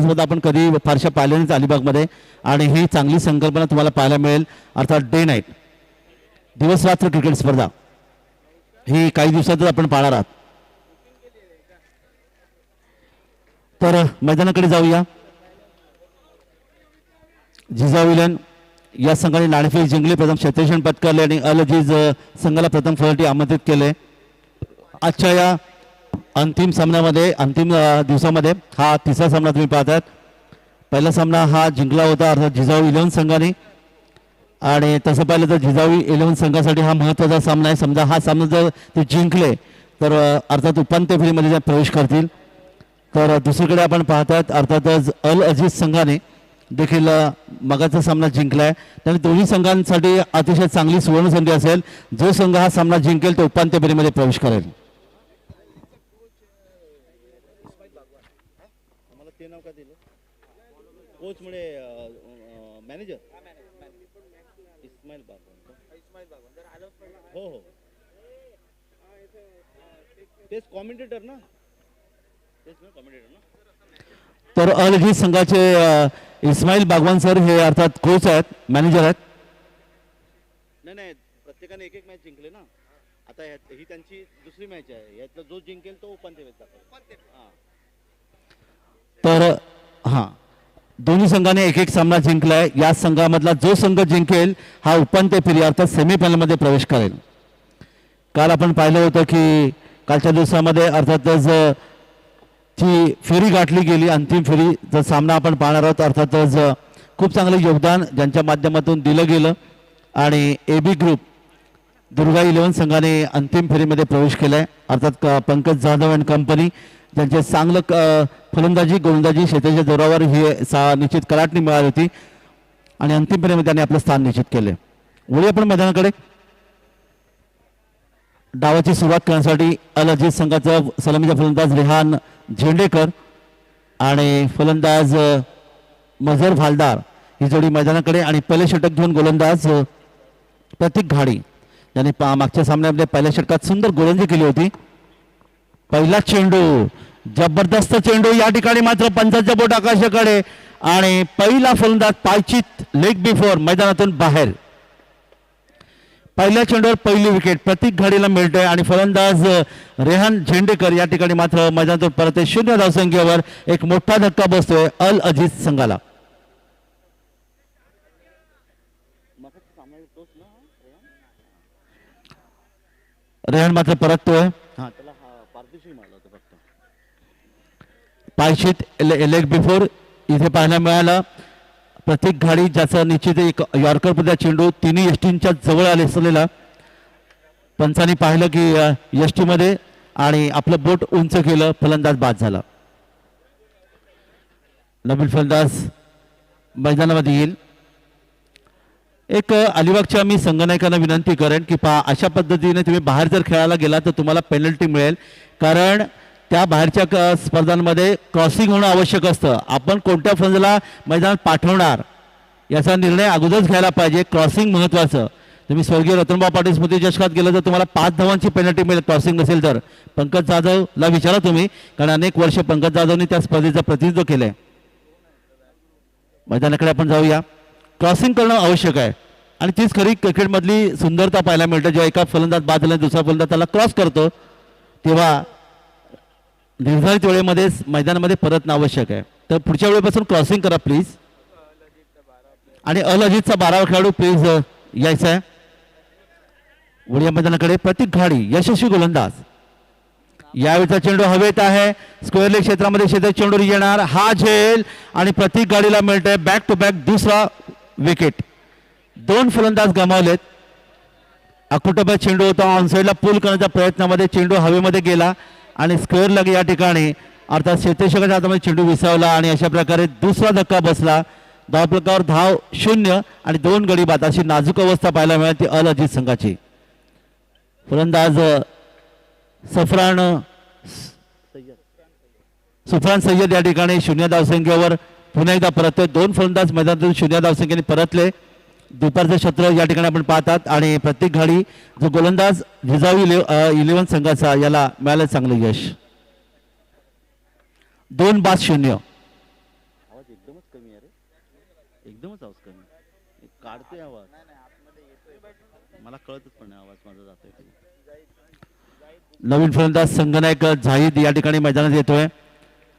स्पर्धा आपण कधी फारशा पाहिल्या नाहीत अलिबागमध्ये आणि ही चांगली संकल्पना तुम्हाला पाहायला मिळेल. अर्थात डे नाईट दिवस रात्र क्रिकेट स्पर्धा ही काही दिवसातच आपण पाहणार आहात. तर मैदानाकडे जाऊया. जिजाऊ विलन या संघाने नाणेफेक जिंकली, प्रथम क्षेत्ररक्षण पत्करले आणि अल अजीज संघाला प्रथम फलंदाजी आमंत्रित केले. आजच्या या अंतिम सामन्यामध्ये अंतिम दिवसामध्ये हा तिसरा सामना तुम्ही पाहतात. पहिला सामना हा जिंकला होता अर्थात जिजाऊ 11 संघाने आणि तसं पाहिलं तर जिजाऊ 11 संघासाठी हा महत्त्वाचा सामना आहे. समजा हा सामना जर ते जिंकले तर अर्थात उपांत्य फेरीमध्ये ते प्रवेश करतील. तर दुसरीकडे आपण पाहतात अर्थातच अल अजीज संघाने देखील मगाचा सामना जिंकलाय. त्यामुळे दोन्ही संघांसाठी अतिशय चांगली सुवर्ण संधी असेल. जो संघ हा सामना जिंकेल तो उपांत्य फेरीमध्ये प्रवेश करेल. मॅनेजर इस्माईल हो हो तेच कॉमेंटेटर ना तर अल अजीज संघाचे इस्माईल बागवान सर हे अर्थात कोच आहेत, मॅनेजर आहेत. नाही प्रत्येकाने एक मॅच जिंकले ना. आता ही त्यांची दुसरी मॅच आहे. यातला जो जिंकेल तो उपांत्य फेरीत. तर हां दोन्ही संघाने एक सामना जिंकलाय. या संघामधला जो संघ जिंकेल हा उपांत्य फेरी अर्थात सेमीफायनलमध्ये प्रवेश करेल. काल आपण पाहिलं होतं की कालच्या दिवसामध्ये अर्थातच ती फेरी गाठली गेली. अंतिम फेरीचा सामना आपण पाहणार आहोत. अर्थातच खूप चांगलं योगदान ज्यांच्या माध्यमातून दिलं गेलं आणि AB ग्रुप दुर्गा 11 संघाने अंतिम फेरीमध्ये प्रवेश केलाय. अर्थात पंकज जाधव अँड कंपनी ज्यांचे चांगलं फलंदाजी गोलंदाजी क्षेत्राच्या जोरावर ही निश्चित कलाटणी मिळाली होती आणि अंतिम फेरीमध्ये त्यांनी आपलं स्थान निश्चित केले. वळूया आपण मैदानाकडे. डावाची सुरुवात करण्यासाठी अल अजीज संघाचा सलामीचा फलंदाज रेहान झेंडेकर आणि फलंदाज मजर भालदार ही जोडी मैदानाकडे आणि पहिले षटक घेऊन गोलंदाज प्रतीक घाडी ज्यांनी मागच्या सामन्यामध्ये पहिल्या षटकात सुंदर गोलंदाजी केली होती. पहिला चेंडू जबरदस्त चेंडू या ठिकाणी मात्र पंचांच्या बोट आकाशाकडे आणि पहिला फलंदाज पायचीत लेग बिफोर मैदानातून बाहेर. पहिल्या चेंडूवर पहिली विकेट प्रतीक घाडीला मिळते आणि फलंदाज रेहान झेंडेकर या ठिकाणी मात्र मैदानातून परत 0 धावसंख्येवर एक मोठा धक्का बसतोय अल अजीज संघाला. रेहान मात्र परततोय. पायशीत लेग बिफोर इथे पाहायला मिळाला. प्रतीक घाडी ज्याचं निश्चित एक यॉर्कर पद्धत चेंडू तिन्ही यष्टींच्या जवळ आले असलेला पंचांनी पाहिलं की यष्टीमध्ये आणि आपलं बोट उंच केलं. फलंदाज बाद झाला. नवीन फलंदाज मैदानामध्ये येईल. एक अलिबागच्या मी संघनायकांना विनंती करेन की पहा अशा पद्धतीने तुम्ही बाहेर जर खेळायला गेला तर तुम्हाला पेनल्टी मिळेल. कारण त्या बाहेरच्या स्पर्धांमध्ये क्रॉसिंग होणं आवश्यक असतं. आपण कोणत्या फलंदाजाला मैदानात पाठवणार याचा निर्णय अगोदरच घ्यायला पाहिजे. क्रॉसिंग महत्त्वाचं. तुम्ही स्वर्गीय रतनबा पाटील स्मृती चषकात गेलं तर तुम्हाला 5 धावांची पेनल्टी मिळेल क्रॉसिंग नसेल तर. पंकज जाधवला विचारा तुम्ही, कारण अनेक वर्ष पंकज जाधवने त्या स्पर्धेचं प्रतिनिधित्व केलंय. मैदानाकडे आपण जाऊया. क्रॉसिंग करणं आवश्यक आहे आणि तीच खरी क्रिकेटमधली सुंदरता पाहायला मिळते. जेव्हा एका फलंदाज बाद झाला दुसरा फलंदाज त्याला क्रॉस करतो तेव्हा निर्धारित वेळेमध्ये मैदानामध्ये परतणं आवश्यक आहे. तर पुढच्या वेळेपासून क्रॉसिंग करा प्लीज. आणि अल अजीजचा 12वा खेळाडू प्लीज यायचा आहे. वळूया मैदानाकडे. प्रतीक घाडी यशस्वी गोलंदाज. यावेळीचा चेंडू हवेत आहे. स्क्वेअर लेग क्षेत्रामध्ये क्षेत्र चेंडू येणार. हा झेल आणि प्रतीक घाडीला मिळतंय बॅक टू बॅक दुसरा विकेट. 2 फलंदाज गमावलेत. अकुटबा चेंडू होता ऑनसाईडला पूल करण्याच्या प्रयत्नामध्ये चेंडू हवेमध्ये गेला आणि स्क्वेअर लेग या ठिकाणी अर्थात क्षेत्ररक्षकाच्या हातामध्ये चेंडू विसावला आणि अशा प्रकारे दुसरा धक्का बसला. धावफलकावर धाव 0 आणि 2 गडी बाद अशी नाजूक अवस्था पाहायला मिळाली अल अजीज संघाची. फलंदाज सुफरान सय्यद या ठिकाणी 0 धावसंख्येवर पुन्हा एकदा परततोय. 2 फलंदाज मैदानातून 0 धावसंख्येने परतले. दुपारचं छत्र या ठिकाणी आपण पाहतात आणि प्रत्येक घाडी जो गोलंदाज जिजाऊ 11 संघाचा याला मिळालं चांगलं यश. 2 बाद 0. काढतोय आवाज मला कळतच पण नाही आवाज माझा जातोय खाली. नवीन फलंदाज संगनायक झाहीद या ठिकाणी मैदानात येतोय.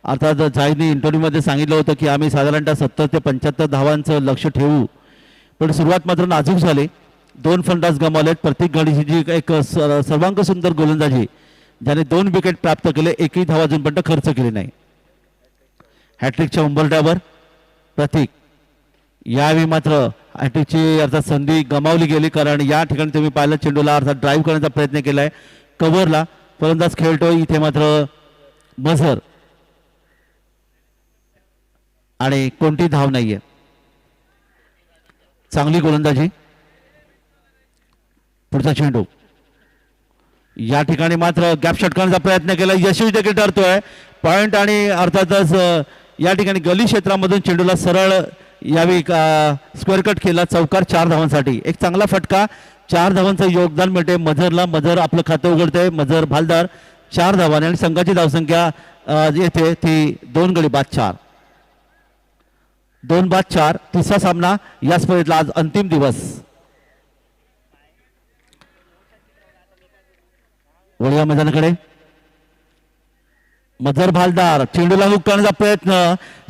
अर्थात झाहीदने इंटरव्ह्यूमध्ये सांगितलं होतं की आम्ही साधारणतः 70 ते 75 धावांचं लक्ष ठेवू, पण सुरुवात मात्र नाजूक झाली. 2 फलंदाज गमावलेत. प्रत्येक गडीची जी एक सर्वांग सुंदर गोलंदाजी, ज्याने 2 विकेट प्राप्त केले, एकही धाव अजूनपर्यंत खर्च केली नाही. हॅट्रिकच्या उंबरठ्यावर प्रतीक. यावेळी मात्र हॅट्रिकची अर्थात संधी गमावली गेली, कारण या ठिकाणी तुम्ही पाहिलं चेंडूला अर्थात ड्राईव्ह करण्याचा प्रयत्न केलाय कव्हरला. फलंदाज खेळतोय इथे मात्र मझर आणि कोणती धाव नाहीये. चांगली गोलंदाजी. पुढचा चेंडू या ठिकाणी मात्र गॅप षटकांचा प्रयत्न केला, यशस्वी देखील ठरतोय. पॉइंट आणि अर्थातच या ठिकाणी गली क्षेत्रामधून चेंडूला सरळ यावेळी स्क्वेअर कट केला. चौकार 4 धावांसाठी एक चांगला फटका. 4 धावांचं योगदान मिळते मझरला. मझर आपलं खातं उघडते. मझर भालदार 4 धावांनी आणि संघाची धावसंख्या येते ती 2 गडी बाद 4. 2 बाद 4. तिसरा सामना या स्पर्धेतला आज अंतिम दिवस. वळूया मैदानाकडे. मझर भालदार चेंडूला हुक करण्याचा प्रयत्न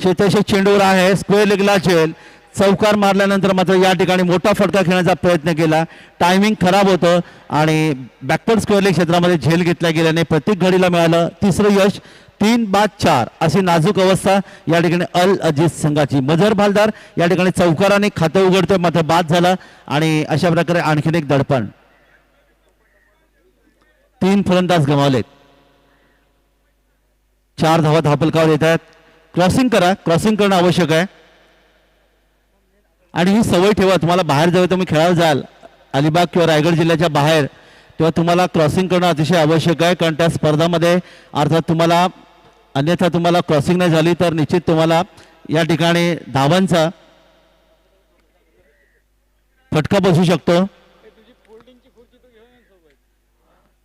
शेतेशे चेंडूवर आहे. स्क्वेअर लेगला झेल. चौकार मारल्यानंतर मात्र या ठिकाणी मोठा फटका खेळण्याचा प्रयत्न केला. टायमिंग खराब होतं आणि बॅकवर्ड स्क्वेअर लेग क्षेत्रामध्ये झेल घेतल्या गेल्याने प्रत्येक घडीला मिळालं तिसरं यश. 3 बाद 4 अशी नाजूक अवस्था या ठिकाणी अल अजीज संघाची. मझर भालदार या ठिकाणी चौकाराने खातं उघडतोय, मात्र बाद झाला आणि अशा प्रकारे आणखीन एक दडपण. 3 फलंदाज गमावलेत. 4 धावा धावफलकावर येत आहेत. क्रॉसिंग करा. क्रॉसिंग करणं आवश्यक आहे आणि ही सवय ठेवा. तुम्हाला बाहेर जेव्हा तुम्ही खेळायला जाल अलिबाग किंवा रायगड जिल्ह्याच्या बाहेर, तेव्हा तुम्हाला क्रॉसिंग करणं अतिशय आवश्यक आहे, कारण त्या स्पर्धामध्ये अर्थात तुम्हाला अन्यथा तुम्हाला क्रॉसिंग नाही झाली तर निश्चित तुम्हाला या ठिकाणी धावांचा फटका बसू शकतो.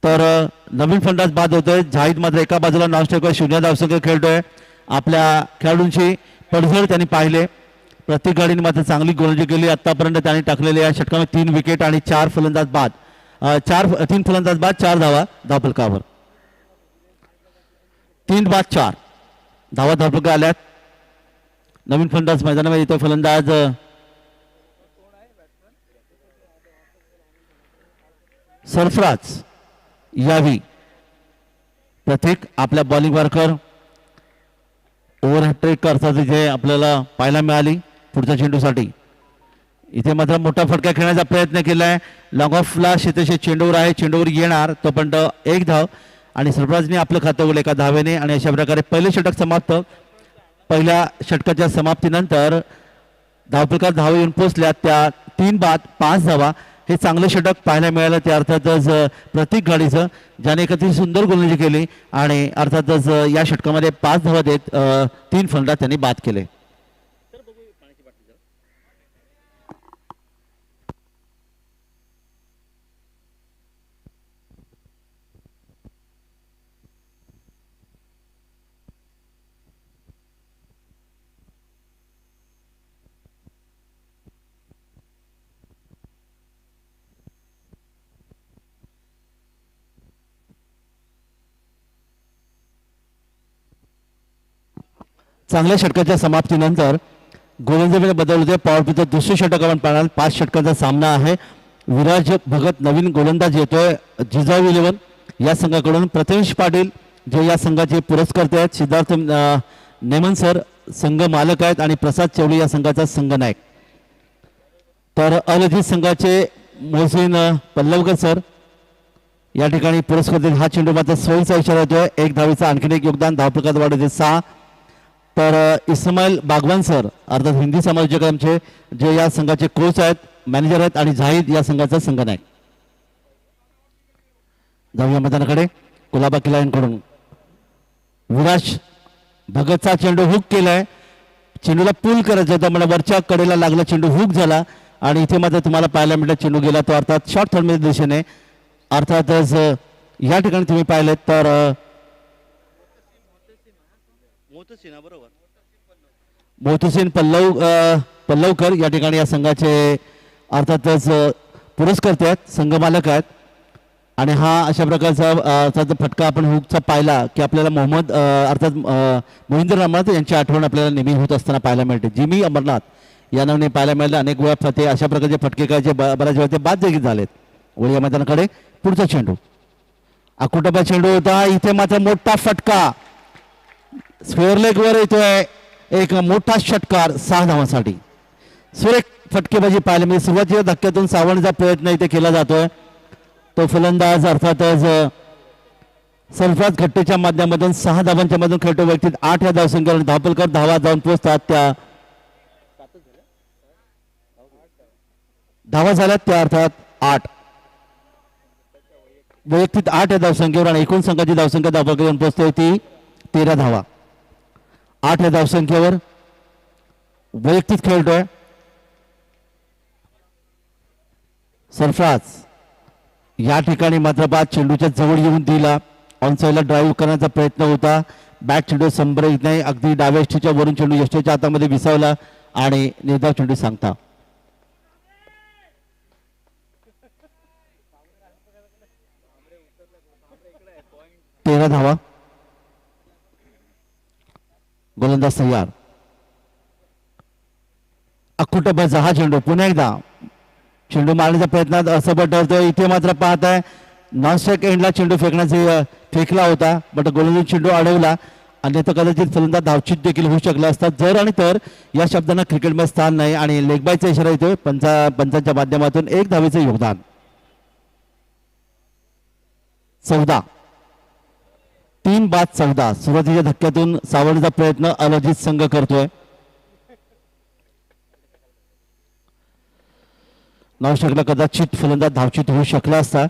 तर नवीन फलंदाज बाद होतोय. झाहीद मात्र एका बाजूला नॉनस्ट्राईकवर 0 धावसंख्या खेळतोय. आपल्या खेळाडूंची पडझड त्यांनी पाहिले. प्रत्येक गाडीने मात्र चांगली गोलंदाजी केली. आतापर्यंत त्यांनी टाकलेले या षटकामध्ये 3 विकेट आणि 4 फलंदाज बाद. 3 फलंदाज बाद 4 धावा धावफलकावर. 3 बाद 4 धावा धावफलका आल्यात. नवीन फलंदाज मैदानामध्ये येतो. फलंदाज सरफराज यावी. प्रत्येक आपल्या बॉलिंग वर्कर ओव्हर हॅट्रिक अर्थात इथे आपल्याला पाहायला मिळाली. पुढच्या चेंडूसाठी इथे मात्र मोठा फटका खेळण्याचा प्रयत्न केलाय. लॉंग ऑफला शेतेशे चेंडूवर आहे. चेंडूवर येणार तोपर्यंत 1 धाव आणि सरफराजने आपलं खातं उघडलं एका धावेने आणि अशा प्रकारे पहिले षटक समाप्त. पहिल्या षटकाच्या समाप्तीनंतर धावफलकात धावा येऊन पोहोचल्या त्या 3 बाद 5 धावा. हे चांगलं षटक पाहायला मिळालं. ते अर्थातच प्रत्येक गाडीचं ज्याने एक अतिशय सुंदर गोलंदाजी केली आणि अर्थातच या षटकामध्ये 5 धावा देत 3 फलंदाज त्यांनी बाद केले. चांगल्या षटकाच्या समाप्तीनंतर गोलंदाजीमध्ये बदल होते. पॉवर प्लेचं दुसरे षटक आपण पाहणार. 5 षटकांचा सामना आहे. विराज भगत नवीन गोलंदाज येतोय जिजाऊ 11 या संघाकडून. प्रथमेश पाटील जे या संघाचे पुरस्कर्ते आहेत. सिद्धार्थ नेमन सर संघ मालक आहेत आणि प्रसाद चौले या संघाचा संघनायक. तर अल अजीज संघाचे मोहसिन पल्लवकर सर या ठिकाणी पुरस्कर्ते. हा चेंडू मात्र सोयीचा इशारा येतोय. 1 धावेचा आणखीन एक योगदान. धावफलकात वाढ होते 6. तर इस्माईल बागवान सर अर्थात हिंदी समालोचक आमचे जे या संघाचे कोच आहेत, मॅनेजर आहेत आणि झाहीद या संघाचा संघनायक. जाऊया मैदानाकडे. कुलाबा किल्ला यांकडून विराज भगतचा चेंडू हुक केलाय. चेंडूला पूल करायचा होता, म्हणजे वरच्या कडेला लागला. चेंडू हुक झाला आणि इथे मात्र तुम्हाला पाहायला मिळतं चेंडू गेला तो अर्थात शॉर्ट थर्डच्या दिशेने. अर्थातच या ठिकाणी तुम्ही पाहिलेत तर मोहतसिन बरोबर मोहतसिन पल्लव पल्लवकर या ठिकाणी या संघाचे अर्थातच पुरस्कर्ते आहेत, संघमालक आहेत. आणि हा अशा प्रकारचा अर्थात फटका आपण हुकचा पाहिला की आपल्याला मोहम्मद अर्थात मोहिंदर अमरनाथ यांची आठवण आपल्याला नेहमी होत असताना पाहायला मिळते. जिमी अमरनाथ या नावाने पाहायला मिळालं. अनेक वेळा फते अशा प्रकारचे फटके काय जे बऱ्याच वेळा ते बाद देखील झालेत. वळी या मैदानाकडे पुढचा चेंडू, अकुटबा चेंडू होता. इथे मात्र मोठा फटका स्क्वेअर लेग वर येतोय. एक मोठा षटकार 6 धावांसाठी. सुरेख फटकेबाजी पाहायला मिळते. सुरुवातीच्या धक्क्यातून सावरण्याचा प्रयत्न इथे केला जातोय. तो फलंदाज अर्थातच सरफराज खट्टेच्या माध्यमातून 6 धावांच्या मधून खेळतो. व्यक्तीत 8 या धावसंख्येवर धापलकर धावा जाऊन पोहोचतात. त्या धावा झाल्यात त्या अर्थात 8 वैयक्तिक 8 या धावसंख्येवर आणि एकूण संघाची धावसंख्या धापलकर येऊन पोहोचते ती 13 धावा. 8 या धावसंख्येवर वैयक्तिक खेळतोय सरफराज. या ठिकाणी मात्र बाद चेंडूच्या जवळ येऊन दिला. ऑनसाईडला ड्राईव्ह करण्याचा प्रयत्न होता. बॅट चेंडू संपर्क नाही. अगदी डाव्या यष्टीच्या वरून चेंडू यष्टीच्या हातामध्ये विसावला आणि निर्धाव चेंडू सांगता. तेरा धावा. गोलंदाज तयार. अकुटबाचा हा चेंडू पुन्हा एकदा चेंडू मारण्याच्या प्रयत्नात असफल ठरतोय. इथे मात्र पाहताय नॉनस्ट्राईक एंडला चेंडू फेकला होता, बट गोलंदाज चेंडू अडवला. अन्यथा कदाचित फलंदाज धावचित देखील होऊ शकला असता जर आणि तर या शब्दांना क्रिकेटमध्ये स्थान नाही. आणि लेगबायचा इशारा येतोय पंचांच्या माध्यमातून. 1 धावेचे योगदान. 14 3 बाद 14. सुरुवातीच्या धक्क्यातून सावरण्याचा प्रयत्न अलजित संघ करतोय. नॉनस्ट्राईकला कदाचित फलंदाज धावचित होऊ शकला असता,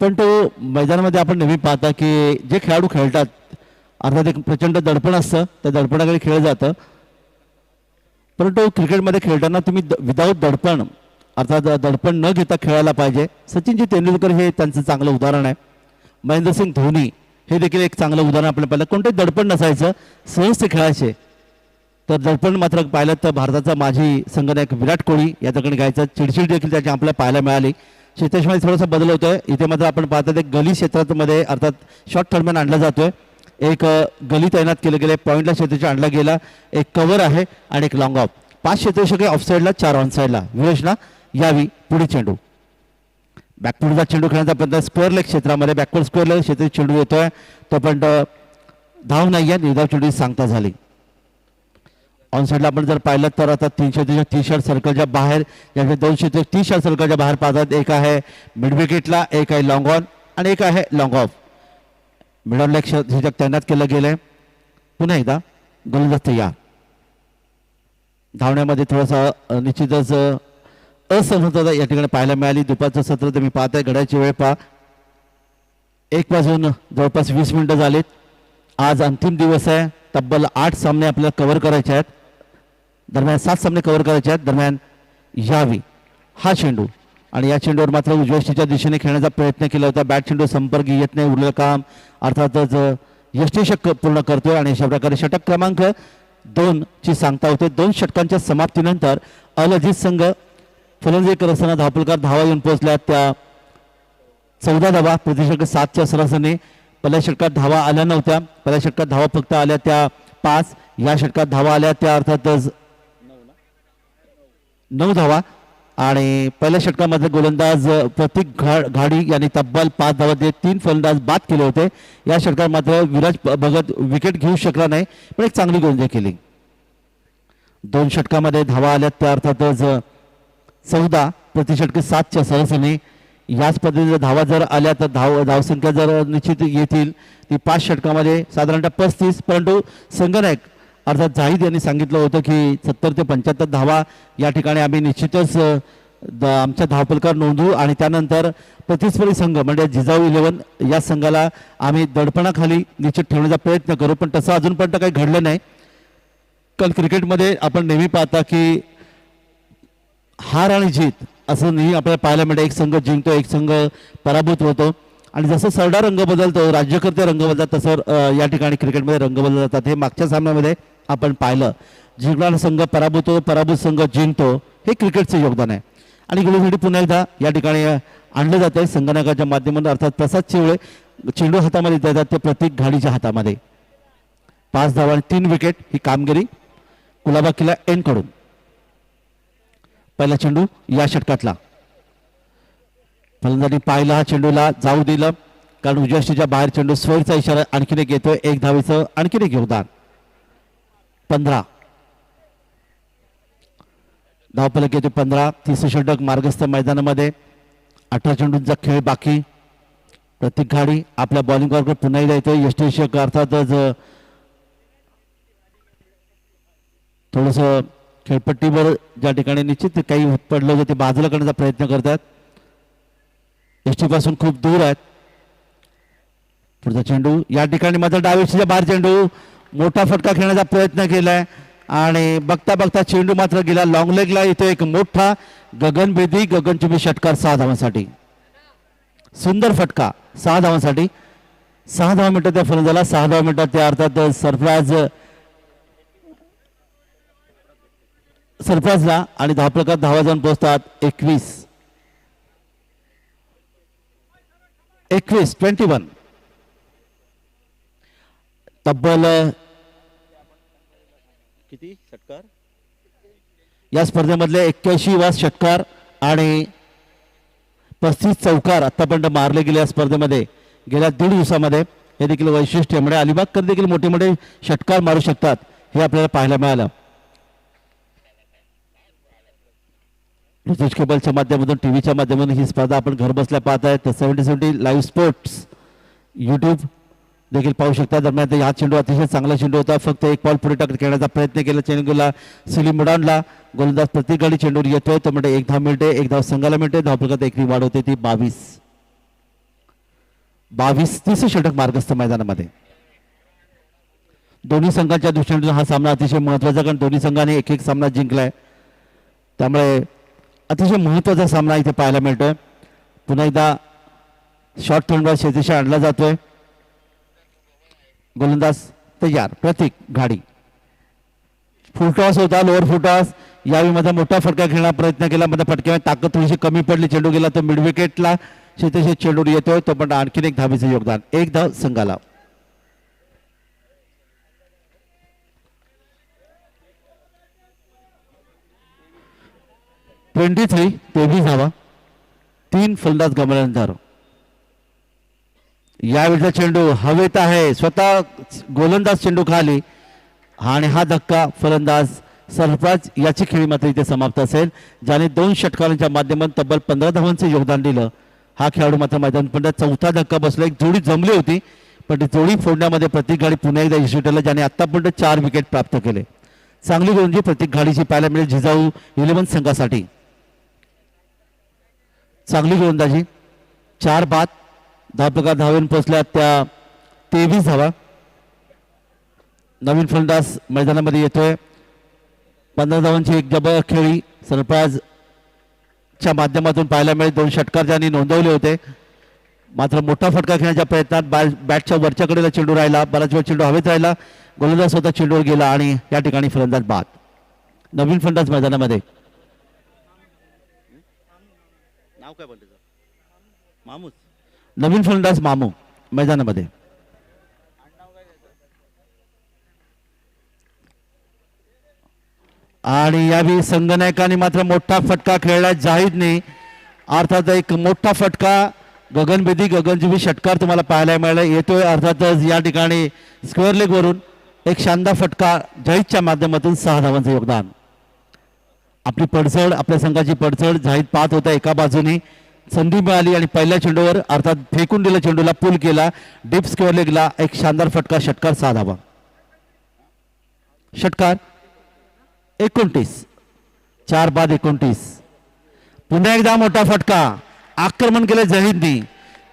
पण तो मैदानामध्ये आपण नेहमी पाहता की जे खेळाडू खेळतात अर्थात एक प्रचंड दडपण असतं, त्या दडपणाकडे खेळलं जातं. परंतु क्रिकेटमध्ये खेळताना तुम्ही विदाऊट दडपण अर्थात दडपण न घेता खेळायला पाहिजे. सचिनजी तेंडुलकर हे त्यांचं चांगलं उदाहरण आहे. महेंद्रसिंग धोनी हे देखील एक चांगलं उदाहरण आपल्याला पाहिलं. कोणतेही दडपण नसायचं, सहज ते खेळायचे. तर दडपण मात्र पाहिलं तर भारताचा माजी संघनायक विराट कोहली या ठिकाणी घ्यायचा. चिडचिड देखील त्याची आपल्याला पाहायला मिळाली. क्षेत्रामध्ये थोडासा बदल होतोय. इथे मात्र आपण पाहतो एक गली क्षेत्रामध्ये अर्थात शॉर्ट थर्डमॅन आणला जातोय. एक गली तैनात केलं गेले. पॉईंटला क्षेत्राच्या आणला गेला. एक कव्हर आहे आणि एक लॉंग ऑफ. 5 क्षेत्ररक्षक ऑफसाईडला 4 ऑनसाईडला. विवेचना यावी. पुढे चेंडू बॅकवर्डचा चेंडू खेळण्याचा प्रयत्न स्क्वेअर लेग क्षेत्रामध्ये. बॅकवर्ड स्क्वेअर लेग क्षेत्र चेंडू येतोय तो पण धाव नाही आहे. निर्धाव चेंडू सांगता झाली. ऑनसाईडला आपण जर पाहिलं तर आता 330 शॉट सर्कलच्या बाहेर याच्या 230 शॉट सर्कलच्या बाहेर पाहतात. एक आहे मिड विकेटला, एक आहे लॉंग ऑन आणि एक आहे long of. Mid on leg तैनात केलं गेलंय. पुन्हा एकदा गोलंदाज तयार. धावण्यामध्ये थोडासा निश्चितच असमर्थता या ठिकाणी पाहायला मिळाली. दुपारचं सत्र तुम्ही पाहताय. घड्याची वेळ पहा 1 वाजून जवळपास 20 मिनिटं झालीत. आज अंतिम दिवस आहे. तब्बल 8 सामने आपल्याला कव्हर करायचे आहेत. दरम्यान 7 सामने कव्हर करायचे आहेत. दरम्यान यावी हा चेंडू आणि या चेंडूवर मात्र उजव्या दिशेने खेळण्याचा प्रयत्न केला होता. बॅट चेंडू संपर्क येत नाही. उरलेलं काम अर्थातच यष्टीषक पूर्ण करतोय आणि अशा प्रकारे षटक क्रमांक 2 ची सांगता होते. 2 षटकांच्या समाप्तीनंतर अल अजीज संघ फलंदाजी करत असताना धापलकर धावा येऊन पोहोचल्या. त्या 14 धावा प्रतिषटक 7च्या सरासरीने. पहिल्या षटकात धावा आल्या नव्हत्या. पहिल्या षटकात धावा फक्त आल्या त्या 5. या षटकात धावा आल्या त्या अर्थातच 9 धावा. आणि पहिल्या षटकामध्ये गोलंदाज प्रतीक घाडी यांनी तब्बल 5 धावा देत 3 फलंदाज बाद केले होते. या षटकात मात्र विराज भगत विकेट घेऊ शकला नाही, पण एक चांगली गोलंदाजी केली. 2 षटकामध्ये धावा आल्या त्या अर्थातच 14 प्रतिषटक 7च्या सरासरीने. याच पद्धतीने धावा जर आल्या तर धावसंख्या जर निश्चित येतील ती 5 षटकामध्ये साधारणतः 35. परंतु संघनायक अर्थात जाहीद यांनी सांगितलं होतं की 70 ते 75 धावा या ठिकाणी आम्ही निश्चितच आमच्या धावपलकार नोंदवू आणि त्यानंतर प्रतिस्पर्धी संघ म्हणजे जिजाऊ 11 या संघाला आम्ही दडपणाखाली निश्चित ठेवण्याचा प्रयत्न करू. पण तसं अजूनपर्यंत काही घडलं नाही. काल क्रिकेटमध्ये आपण नेहमी पाहता की हार आणि जीत असं नेहमी आपल्याला पाहायला मिळतं. एक संघ जिंकतो, एक संघ पराभूत होतो आणि जसं सरडा रंग बदलतो, राज्यकर्ते रंग बदलतात, तसं या ठिकाणी क्रिकेटमध्ये रंग बदलले जातात. हे मागच्या सामन्यामध्ये आपण पाहिलं, जिंकणारा संघ पराभूत होतो, पराभूत संघ जिंकतो, हे क्रिकेटचं योगदान आहे. आणि गुलासाठी पुन्हा एकदा या ठिकाणी आणलं जात आहे संगणकाच्या माध्यमातून, अर्थात प्रसाद चिवळे चेंडू हातामध्ये देतात ते प्रत्येक घाडीच्या हातामध्ये. 5 धावा आणि 3 विकेट ही कामगिरी कुलाबा किल्ला एन कडून. पहिला चेंडू या षटकातला, फलंदाजांनी पाहिला, हा चेंडूला जाऊ दिलं कारण उजव्या षटकाच्या बाहेर चेंडू, स्क्वेअरचा इशारा आणखीन एक येतोय, 1 धावेचं आणखीन एक योगदान. 15 धावफलक येतो 15. तिसरं षटक मार्गस्थ मैदानामध्ये. 18 चेंडूंचा खेळ बाकी. प्रत्येक गाडी आपल्या बॉलिंग वर्ग पुन्हा एकदा येतोय. यष्टीषक अर्थातच थोडस खेळपट्टीवर ज्या ठिकाणी निश्चित काही पडलं होतं ते बाजूला करण्याचा प्रयत्न करतात. यष्टीपासून खूप दूर आहेत. पुढचा चेंडू या ठिकाणी मात्र डावीच्या बाहेर चेंडू, मोठा फटका खेळण्याचा प्रयत्न केलाय आणि बघता बघता चेंडू मात्र गेला लॉंग लेगला. येतो एक मोठा गगनभेदी गगनचुंबी षटकार 6 धावांसाठी. सुंदर फटका 6 धावांसाठी. 6 धावा मिनिटात त्या फलंदाजाला, 6 धावा मिनिटात त्या अर्थात सरफराजला आणि धावफलकात धावा जाऊन पोहोचतात 21 21. तब्बल किती षटकार? या स्पर्धेमधले 81वा षटकार आणि 35 चौकार आतापर्यंत मारले गेले या स्पर्धेमध्ये गेल्या 1.5 दिवसामध्ये. हे देखील वैशिष्ट्य म्हणजे अलिबागकर देखील मोठे मोठे षटकार मारू शकतात हे आपल्याला पाहायला मिळालं. रिसर्च केबलच्या माध्यमातून, टीव्हीच्या माध्यमातून ही स्पर्धा आपण घर बसल्या पाहत आहेत. 70 लाईव्ह स्पोर्ट्स यूट्यूब देखील पाहू शकता. दरम्यान हा चेंडू अतिशय चांगला चेंडू होता. फक्त एक बॉल पुढे टाकत खेळण्याचा प्रयत्न केला. चेंडूला सिलीम उडानला. गोलंदाज प्रत्येक गाडी चेंडूवर येतोय तो म्हणजे 1 धाव मिळते, 1 धाव संघाला मिळते. धावफलकात 1 वाढ होते ती 22. तिसरं षटक मार्गस्थ मैदानामध्ये. दोन्ही संघांच्या दृष्टीने हा सामना अतिशय महत्वाचा, कारण दोन्ही संघांनी एक सामना जिंकलाय. त्यामुळे अतिशय महत्वाचा सामना इथे पाहायला मिळतोय. पुन्हा एकदा शॉर्ट थ्रोवर शेतीशी आणला जातोय. गोलंदाज तयार. प्रतीक घाडी. फुलटॉस होता, लोअर फुलटॉस. यावेळी मध्ये मोठा फटका खेळण्याचा प्रयत्न केला. मध्ये फटक्यामध्ये ताकद थोडीशी कमी पडली. चेंडू गेला तो मिड विकेटला. शेतीशी चेंडू येतोय तो पण आणखीन 1 धावेचं योगदान. 1 धाव संघाला. तेवीस धावा. 3 फलंदाज गमावल्यानंतर यावेळेचा चेंडू हवेत आहे. स्वतः गोलंदाज चेंडू खाली आणि हा धक्का फलंदाज सरफराज याची खेळी मात्र इथे समाप्त असेल, ज्याने 2 षटकारांच्या माध्यमातून तब्बल 15 धावांचे योगदान दिलं. हा खेळाडू मात्र मैदान पण चौथा धक्का बसला. एक जोडी जमली होती पण ती जोडी फोडण्यामध्ये प्रत्येक गाडी पुन्हा एकदा यश ठरलं, ज्याने आतापर्यंत 4 विकेट प्राप्त केले. चांगली गोलंदाजी प्रत्येक गाडीची पाहायला मिळेल जिजाऊ 11 संघासाठी. चांगली गोलंदाजी. 4 बाद. धावफलकात धावेन पोहोचल्या त्या 23 धावा. नवीन फलंदाज मैदानामध्ये येतोय. 15 धावांची एक जबर खेळी सरफराजच्या माध्यमातून पाहायला मिळेल. 2 षटकार ज्यांनी नोंदवले होते. मात्र मोठा फटका खेळण्याच्या प्रयत्नात बॅटच्या वरच्या कडेला चेंडू राहिला. बराच वेळ चेंडू हवेत राहिला. गोलंदाज स्वतः चेंडूवर गेला आणि या ठिकाणी फलंदाज बाद. नवीन फलंदाज मैदानामध्ये. नाव काय बोलते सर? मामूस. नवीन फलंदाज मामू मैदानामध्ये. आणि यावेळी संघनायकांनी मात्र मोठा फटका खेळला जाहीदने. अर्थात एक मोठा फटका गगनभेदी गगनचुंबी षटकार तुम्हाला पाहायला मिळाला येतोय. अर्थातच या ठिकाणी स्क्वेअर लेग वरून एक शानदार फटका जाहीदच्या माध्यमातून 6 धावांचं योगदान. आपली पडझड, आपल्या संघाची पडझड जाहीद पाहत होता. एका बाजूने संधी मिळाली आणि पहिल्या चेंडूवर अर्थात फेकून दिला चेंडूला, पुल केला डीप स्क्वेअर लेगला. एक शानदार फटका षटकार 6 धावा. षटकार 29. 4 बाद 29. पुन्हा एकदा मोठा फटका. आक्रमण केलं जाहीदनी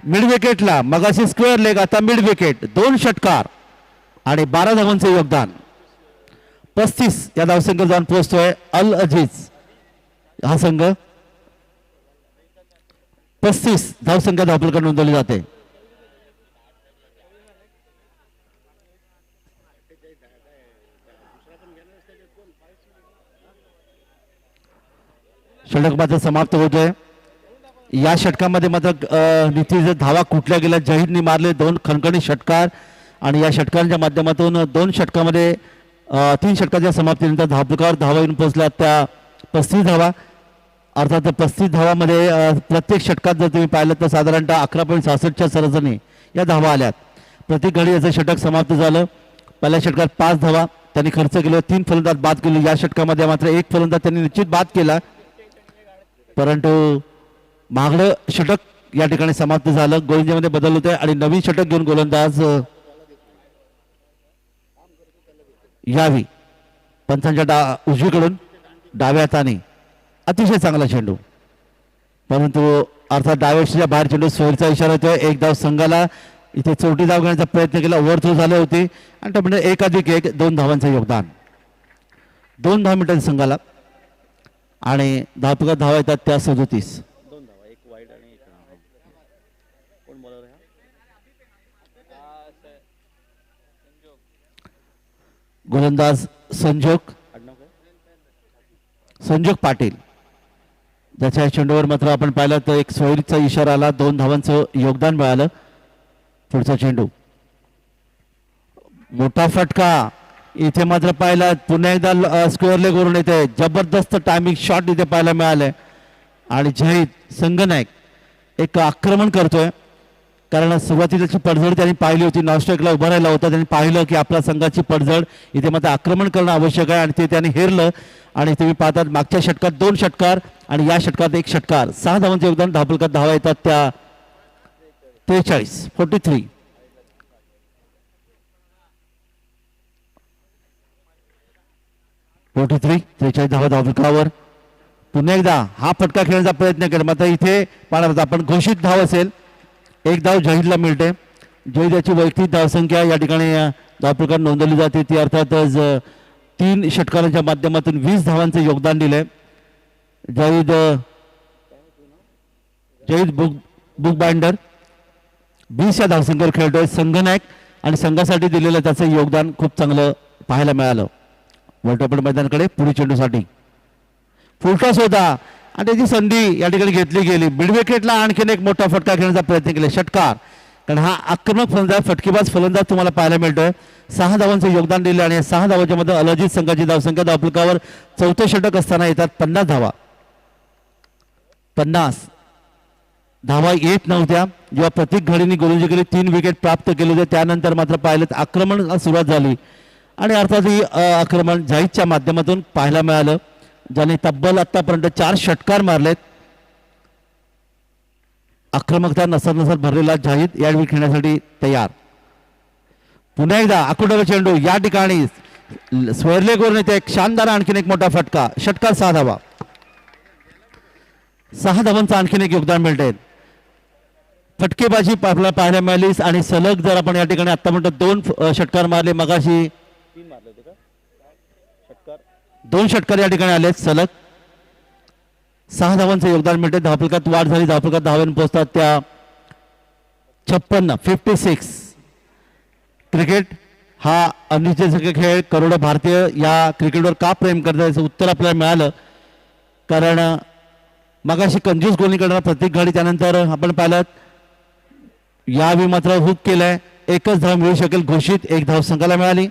मिड विकेटला. मगाशी स्क्वेअर लेग, आता मिड विकेट. 2 षटकार आणि 12 धावांचे योगदान. 35 या धावसंख्येवर जाऊन पोहोचतोय अल अजीज. हा संघ 35 धावसंख्या धावफलकात नोंदवली जाते. षटक मात्र समाप्त होतोय. या षटकामध्ये मात्र नितीश धावा कुठल्या गेल्या. जहीदने मारले 2 खणखणी षटकार आणि या षटकांच्या माध्यमातून 2 षटकामध्ये 3 षटकाच्या समाप्तीनंतर धावपकावर धावा येऊन पोहोचल्या त्या 35 धावा. अर्थात 35 धावामध्ये प्रत्येक षटकात जर तुम्ही पाहिलं तर साधारणतः 11.66च्या सरासरी या धावा आल्यात. प्रति घडी याचं षटक समाप्त झालं. पहिल्या षटकात 5 धावा त्यांनी खर्च केले. 3 फलंदाज बाद केले. या षटकामध्ये मात्र 1 फलंदाज त्यांनी निश्चित बाद केला, परंतु मागलं षटक या ठिकाणी समाप्त झालं. गोलंदाजीमध्ये बदल होते आणि नवीन षटक घेऊन गोलंदाज यावी. पंचांच्या उजवीकडून डाव्या हाताने अतिशय चांगला चेंडू, परंतु अर्थात डाव्या बाहेर चेंडू. सोयीचा इशारा होतोय. 1 धाव संघाला. इथे चौथी धाव घेण्याचा प्रयत्न केला, ओव्हरथ्रो झाले होते आणि त्यामुळे 1+1 2 धावांचं योगदान. 2 धाव मिळतात संघाला आणि धावपकात धावा येतात त्या 37. 2 धावा, 1 वाईड आणि 1 रन. कोण बॉलर आहे गोलंदाज संजोग आडनाव काय? संजोग पाटील. ज्याच्या चेंडूवर मात्र आपण पाहिलं तर एक सोयरीचा इशारा आला. 2 धावांचं योगदान मिळालं. पुढचा चेंडू मोठा फटका. इथे मात्र पाहिला पुन्हा एकदा स्क्वेअर लेग वरून येते. जबरदस्त टायमिंग शॉट इथे पाहायला मिळाले आणि जहीद संघनायक एक आक्रमण करतोय, कारण सुरुवातीची पडझड त्यांनी पाहिली होती. नॉनस्ट्राईकला उभा राहिला होता. त्यांनी पाहिलं की आपल्या संघाची पडझड इथे मात्र आक्रमण करणं आवश्यक आहे आणि ते त्यांनी हेरलं. आणि तुम्ही पाहतात मागच्या षटकात 2 षटकार आणि या षटकात 1 षटकार. 6 धावांचे योगदान. धावपकात धावा येतात त्या 43 43. धावा धावपकावर. पुन्हा एकदा हा फटका खेळण्याचा प्रयत्न केला, मात्र इथे पाहणार आपण घोषित धाव असेल. 1 धाव जहीदला मिळते. जहीद याची वैयक्तिक धावसंख्या या ठिकाणी धावपकावर नोंदवली जाते. ती अर्थातच 3 षटकारांच्या माध्यमातून 20 धावांचं योगदान दिलंय. जहीद बुक बाइंडर 20 या धावसंख्येवर खेळतोय. संघनायक आणि संघासाठी दिलेलं त्याचं योगदान खूप चांगलं पाहायला मिळालं. वर्ल्ड मैदानाकडे पुढील चेंडूसाठी फुलटॉस होता आणि त्याची संधी या ठिकाणी घेतली गेली. मिड विकेटला आणखीन एक मोठा फटका खेळण्याचा प्रयत्न केला. षटकार, कारण हा आक्रमक फलंदाज फटकेबाज फलंदाज तुम्हाला पाहायला मिळतोय. 6 धावांचं योगदान दिले आणि 6 धावांच्या मध्ये अलजित संघाची धावसंख्या धावपकावर 4थं षटक असताना येतात 50 धावा. 50 धावा येत नव्हत्या जेव्हा प्रत्येक घडीने गोलंदाजी केली. 3 विकेट प्राप्त केले होते. त्यानंतर मात्र पाहिलं तर आक्रमण सुरुवात झाली आणि अर्थात ही आक्रमण जहीदच्या माध्यमातून पाहायला मिळालं, ज्याने तब्बल आतापर्यंत 4 षटकार मारलेत. आक्रमकता नसर भरलेला जहीद यावेळी खेळण्यासाठी तयार. पुन्हा एकदा आकुडाचा चेंडू या ठिकाणी स्वेअरलेगवरून येते. एक शानदार आणखीन एक मोठा फटका. षटकार 6 धावा. 6 धावांचं आणखीन एक योगदान मिळते. फटकेबाजी आपल्याला पाहायला मिळाली आणि सलग जर आपण या ठिकाणी आतापर्यंत 2 षटकार मारले. मगाशी 3 मारले होते का षटकार? 2 षटकार या ठिकाणी आलेत सलग. 6 धावांचं योगदान मिळते. धावपकात वाढ झाली. धावपकात धावांनी पोहोचतात त्या 56. क्रिकेट हा अनिश्चित खेळ. करोडो भारतीय या क्रिकेटवर का प्रेम करतात याचं उत्तर आपल्याला मिळालं, कारण मगाशी कंजूस गोलनी करणारा प्रत्येक गाडी त्यानंतर आपण पाहिलं यावेळी मात्र हुक केलाय. 1च धाव मिळू शकेल घोषित. 1 धाव संघाला मिळाली.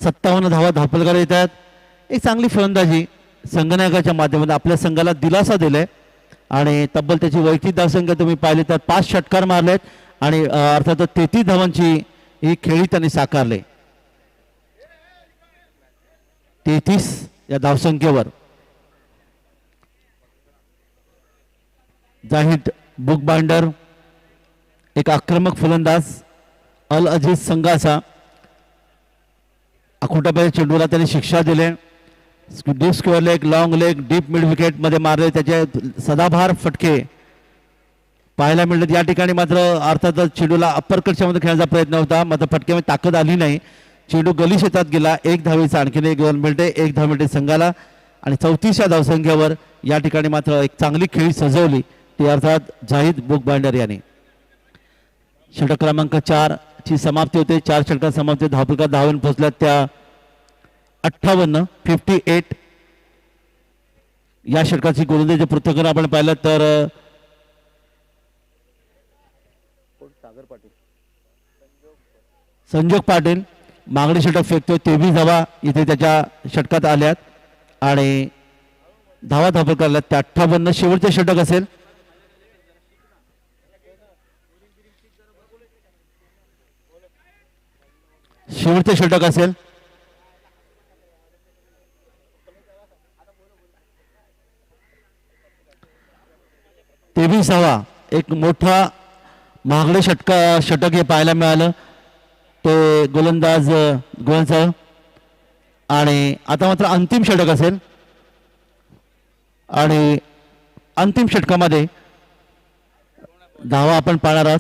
57 धावा धावपलकार येतात. एक चांगली फलंदाजी संघनायकाच्या माध्यमातून आपल्या संघाला दिलासा दिलाय आणि तब्बल त्याची वैयक्तिक धावसंख्या तुम्ही पाहिली तर 5 षटकार मारलेत आणि अर्थात 33 धावांची ही खेळी त्यांनी साकारले. 33 या धावसंख्येवर जाहीद बुक बाइंडर एक आक्रमक फलंदाज अल अजीज संघाचा. अखोटाबाई चेंडूला त्यांनी शिक्षा दिले. Deep square leg, long leg, deep mid wicket मध्ये मारले. त्याचे सदाभार फटके पाहायला मिळत. या ठिकाणी मात्र अर्थातच चेंडूला अप्पर कटच्या मध्ये खेळण्याचा प्रयत्न होता, मात्र फटक्यामध्ये ताकद आली नाही. चेंडू गली शेतात गेला. 1 धावेचा आणखीन एक गोल मिळते. 1 धाव मिळते संघाला आणि 34 धावसंख्येवर या ठिकाणी मात्र एक चांगली खेळी सजवली ती अर्थात जाहीद बुक बाइंडर यांनी. षटक क्रमांक 4 ची समाप्ती होते. 4 षटकात समाप्ती. धावपकात धावून पोहोचल्यात त्या 58. या षटकाची गोलंदाजी पृथ्वीकर आपण पाहिलं तर सागर पाटील संजोग पाटील मागणी षटक फेकतोय. 23 धावा इथे त्याच्या षटकात आल्यात आणि धावा धापल करल्यात त्या 58. शेवटचे षटक असेल. शेवटचे षटक असेल. तेवीसावा एक मोठा महागडे षटक हे पाहायला मिळालं ते गोलंदाज गोलंदाज आणि आता मात्र अंतिम षटक असेल आणि अंतिम षटकामध्ये धावा आपण पाहणार आहोत.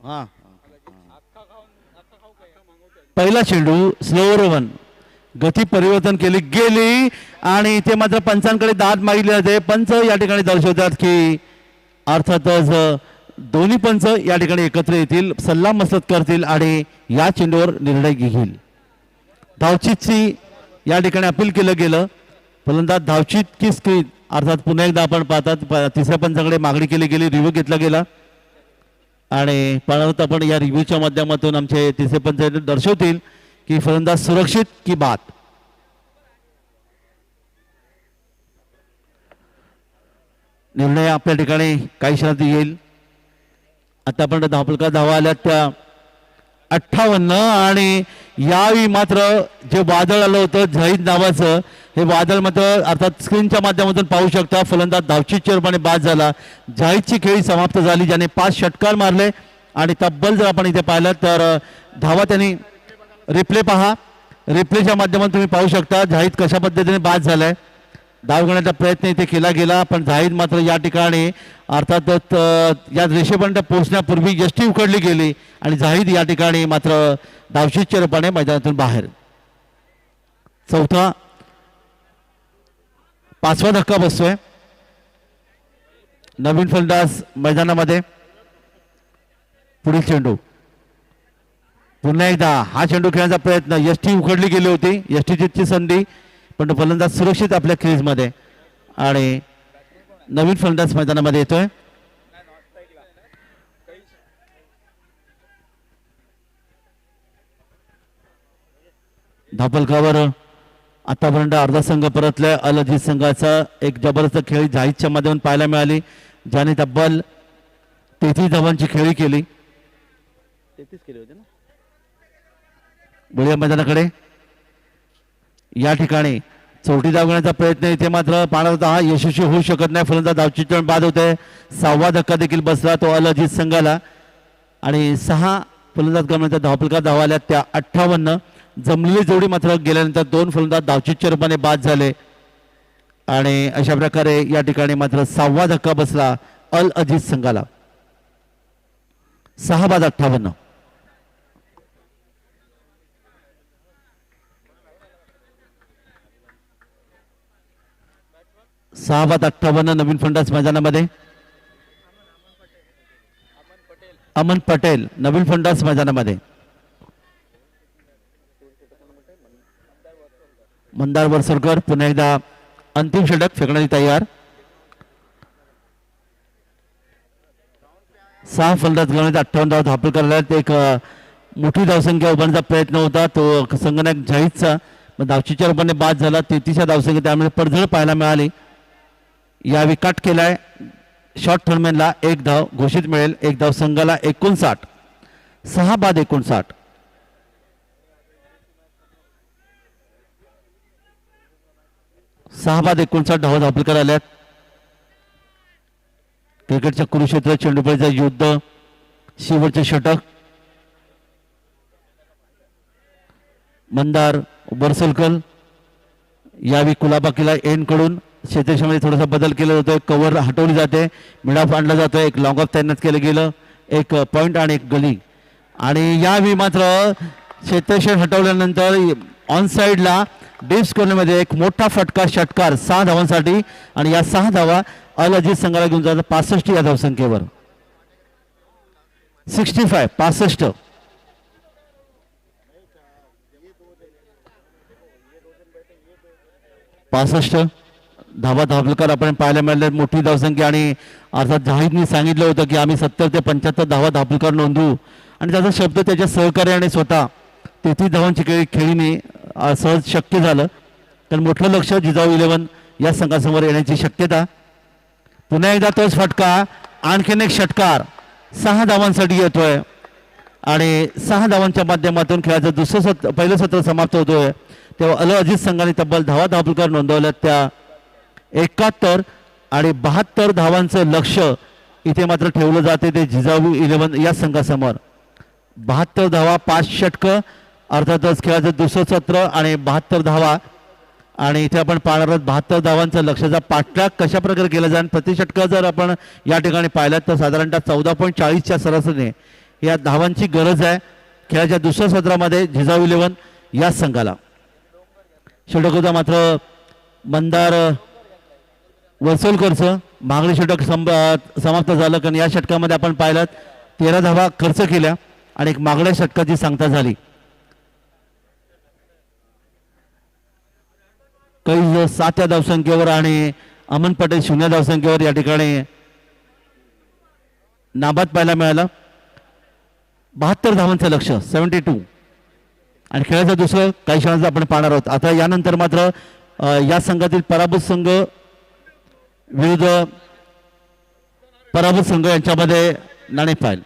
हां पहिला चेंडू स्लोवर वन गती परिवर्तन केली गेली आणि इथे मात्र पंचांकडे दाद मागितले जाते. पंच या ठिकाणी दर्शवतात की अर्थातच दोन्ही पंच या ठिकाणी एकत्र येतील, सल्ला मसलत करतील आणि या चेंडूवर निर्णय घेईल. धावचीतची या ठिकाणी अपील केलं गेलं. फलंदाज धावचीत की स्क्रीन अर्थात पुन्हा एकदा आपण पाहतात तिसऱ्या पंचांकडे मागणी केली गेली, रिव्ह्यू घेतला गेला आणि परत आपण या रिव्ह्यूच्या माध्यमातून आमचे तिसरे पंच दर्शवतील की फलंदाज सुरक्षित की बाद. निर्णय आपल्या ठिकाणी काही क्षणात येईल. आतापर्यंत धावपलका धावा आल्या त्या 58 आणि यावेळी मात्र जे वादळ आलं होतं झहीद नावाचं हे वादळ मात्र अर्थात स्क्रीनच्या माध्यमातून पाहू शकता. फलंदाज धावचीच्या रूपाने बाद झाला. झहीदची खेळी समाप्त झाली ज्याने 5 षटकार मारले आणि तब्बल जर आपण इथे पाहिलं तर धावा त्यांनी रिप्ले पहा. रिप्लेच्या माध्यमातून तुम्ही पाहू शकता झहीद कशा पद्धतीने बाद झालाय. धाव घेण्याचा प्रयत्न इथे केला गेला पण झहीद मात्र या ठिकाणी अर्थातच या रेषेपर्यंत पोहोचण्यापूर्वी यष्टी उकडली गेली आणि झहीद या ठिकाणी मात्र धावशीच्या रूपाने मैदानातून बाहेर. चौथा 5वा धक्का बसतोय. नवीन फलंदाज मैदानामध्ये. पुढील चेंडू पुन्हा एकदा हा चेंडू खेळण्याचा प्रयत्न. यष्टी उघडली गेली होती, यष्टीची संधी पण फलंदाज सुरक्षित आपल्या क्रीजमध्ये आणि नवीन फलंदाज मैदानामध्ये येतोय. धापलकावर आतापर्यंत अर्धा संघ परतलाय. अल अजीज संघाचा एक जबरदस्त खेळी झाहीदच्या माध्यमातून पाहायला मिळाली ज्याने तब्बल 33 धावांची खेळी केली. 33 केले होते ना. बुडिया मैदानाकडे या ठिकाणी चौथी धाव घेण्याचा प्रयत्न इथे मात्र पाहणार होता हा यशस्वी होऊ शकत नाही. फलंदाज धावचीत बाद होते. 6वा धक्का देखील बसला तो अल अजीज संघाला आणि 6 फलंदाज गमनाच्या धावपलका धावा आल्या त्या 58. जमलेली जोडी मात्र गेल्यानंतर 2 फलंदाज धावचीच्या रूपाने बाद झाले आणि अशा प्रकारे या ठिकाणी मात्र 6वा धक्का बसला अल अजीज संघाला. 6 बाद 58. 6 बाद 58. नवीन फलंदाज मैदानामध्ये. अमन पटेल नवीन फलंदाज मैदानामध्ये. मंदार वरसरकर पुन्हा एकदा अंतिम षटक फेकण्याची तयार. 6 फलंदाज गमनात 58 धावा धापल करण्यात एक मोठी धावसंख्या उभारण्याचा प्रयत्न होता तो संगणक झाहीदचा धावचीच्या रूपाने बाद झाला. 33 धावसंख्या त्यामुळे पडझड पाहायला मिळाली. यावेळी कट केलाय. शॉर्ट थर्डमॅनला 1 धाव घोषित मिळेल. 1 धाव संघाला 59. 6 बाद 59. सहा बाद 59 धावा धापलकर आल्यात. क्रिकेटच्या कुरुक्षेत्र चेंडूपळीचं युद्ध शेवटचे षटक. मंदार बरसलकर यावेळी कुलाबाकीला एंड कडून क्षेत्रक्षेत्रामध्ये थोडासा बदल केला जातोय. कव्हर हटवली जाते, मिडऑफ आणला जातोय, एक लॉंग ऑफ तैनात केलं गेलं, एक पॉइंट आणि एक गली. आणि यावेळी मात्र क्षेत्रक्षेत्र हटवल्यानंतर ऑन साईडला डीप स्कोरमध्ये एक मोठा फटका षटकार 6 धावांसाठी आणि या 6 धावा अल अजीज संघाला घेऊन जातात 65 या धावसंख्येवर. 65 65. धावा धावलकर आपण पाहायला मिळाले. मोठी धावसंख्या आणि अर्थात जाहीदनी सांगितलं होतं की आम्ही 70 ते 75 धावा धावलकर नोंदवू आणि त्याचा शब्द त्याच्या सहकार्याने स्वतः 33 धावांची खेळीने सहज शक्य झालं. तर मोठं लक्ष जिजाऊ 11 या संघासमोर येण्याची शक्यता. पुन्हा एकदा तोच फटका, आणखीन एक षटकार 6 धावांसाठी येतोय आणि 6 धावांच्या माध्यमातून खेळाचं दुसरं पहिलं सत्र समाप्त होतोय. तेव्हा अल अजीज संघाने तब्बल धावा धावलकर नोंदवल्या त्या 71 आणि 72 धावांचं लक्ष इथे मात्र ठेवलं जाते ते जिजाऊ 11 या संघासमोर. 72 धावा 5 षटकं अर्थातच खेळाचं दुसरं सत्र आणि 72 धावा. आणि इथे आपण पाहणार आहोत 72 धावांचा लक्षाचा पाठलाग कशा प्रकारे केला जाईल. प्रति षटकं जर आपण या ठिकाणी पाहिलात तर साधारणतः 14.40च्या सरासरीने या धावांची गरज आहे खेळाच्या दुसऱ्या सत्रामध्ये जिजाऊ 11 या संघाला. षटक होता मात्र मंदार वरसोलकरचं. मागणी षटक समाप्त झालं कारण या षटकामध्ये आपण पाहिलात 13 धावा खर्च केल्या आणि एक मागण्या षटकाची सांगता झाली. काही 7 या धावसंख्येवर आणि अमन पटेल 0 धावसंख्येवर या ठिकाणी नाबाद पाहायला मिळाला. 72 धावांचं लक्ष 72 आणि खेळाचं दुसरं काही क्षणांचं आपण पाहणार आहोत. आता यानंतर मात्र या संघातील पराभूत संघ विरुद्ध पराभूत संघ यांच्यामध्ये नाणे पाहिल.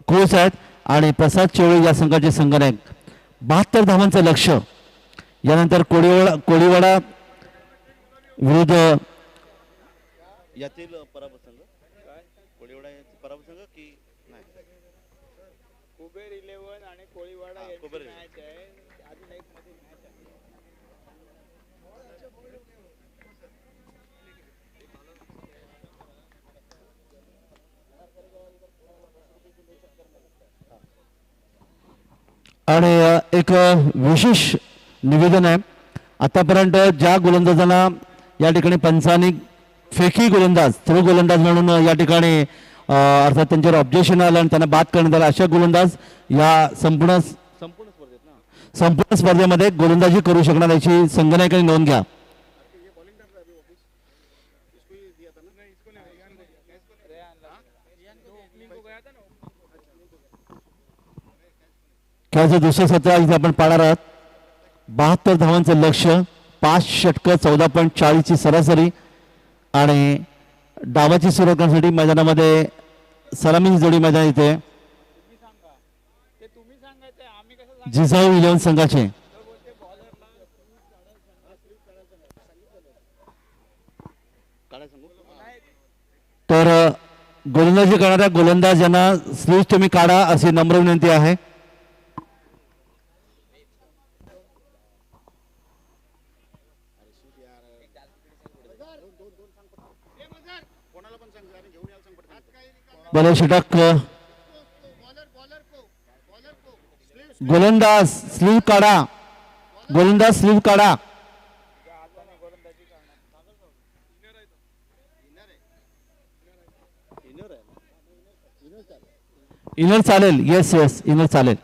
कोच आहेत आणि प्रसाद चोळे या संघाचे संघनायक. 72 धावांचं लक्ष. यानंतर कोळीवाडा विरुद्ध यातील पराभूत संघ कोळीवाडा यातील पराभूत संघ की नाही कुबेर 11 आणि कोळीवाडा यांची कुबेर मॅच आहे. अजून एक मध्ये मॅच आहे. आणि एक विशेष निवेदन आहे. आतापर्यंत ज्या गोलंदाजांना या ठिकाणी पंचांनी फेकी गोलंदाज थ्रो गोलंदाज म्हणून या ठिकाणी अर्थात त्यांच्यावर ऑब्जेक्शन आलं आणि त्यांना बाद करण्यात आलं अशा गोलंदाज या संपूर्ण स्पर्धेमध्ये गोलंदाजी करू शकणार याची संघनायकांनी नोंद घ्या. खेळाचं दुसरं सत्र इथे आपण पाहणार आहोत. 72 धावांचं लक्ष, 5 षटकं, 14.40ची सरासरी आणि डावाची सुरुवात करण्यासाठी मैदानामध्ये सलामी जोडी मैदान इथे जिजाऊ 11 संघाचे. तर गोलंदाजी करणाऱ्या गोलंदाज यांना स्लीव्ह तुम्ही काढा अशी नम्र विनंती आहे. भले षटक गोलंदाज स्लीव्ह काढा, गोलंदाज स्लीव्ह काढा. इनर चालेल. येस येस इनर चालेल.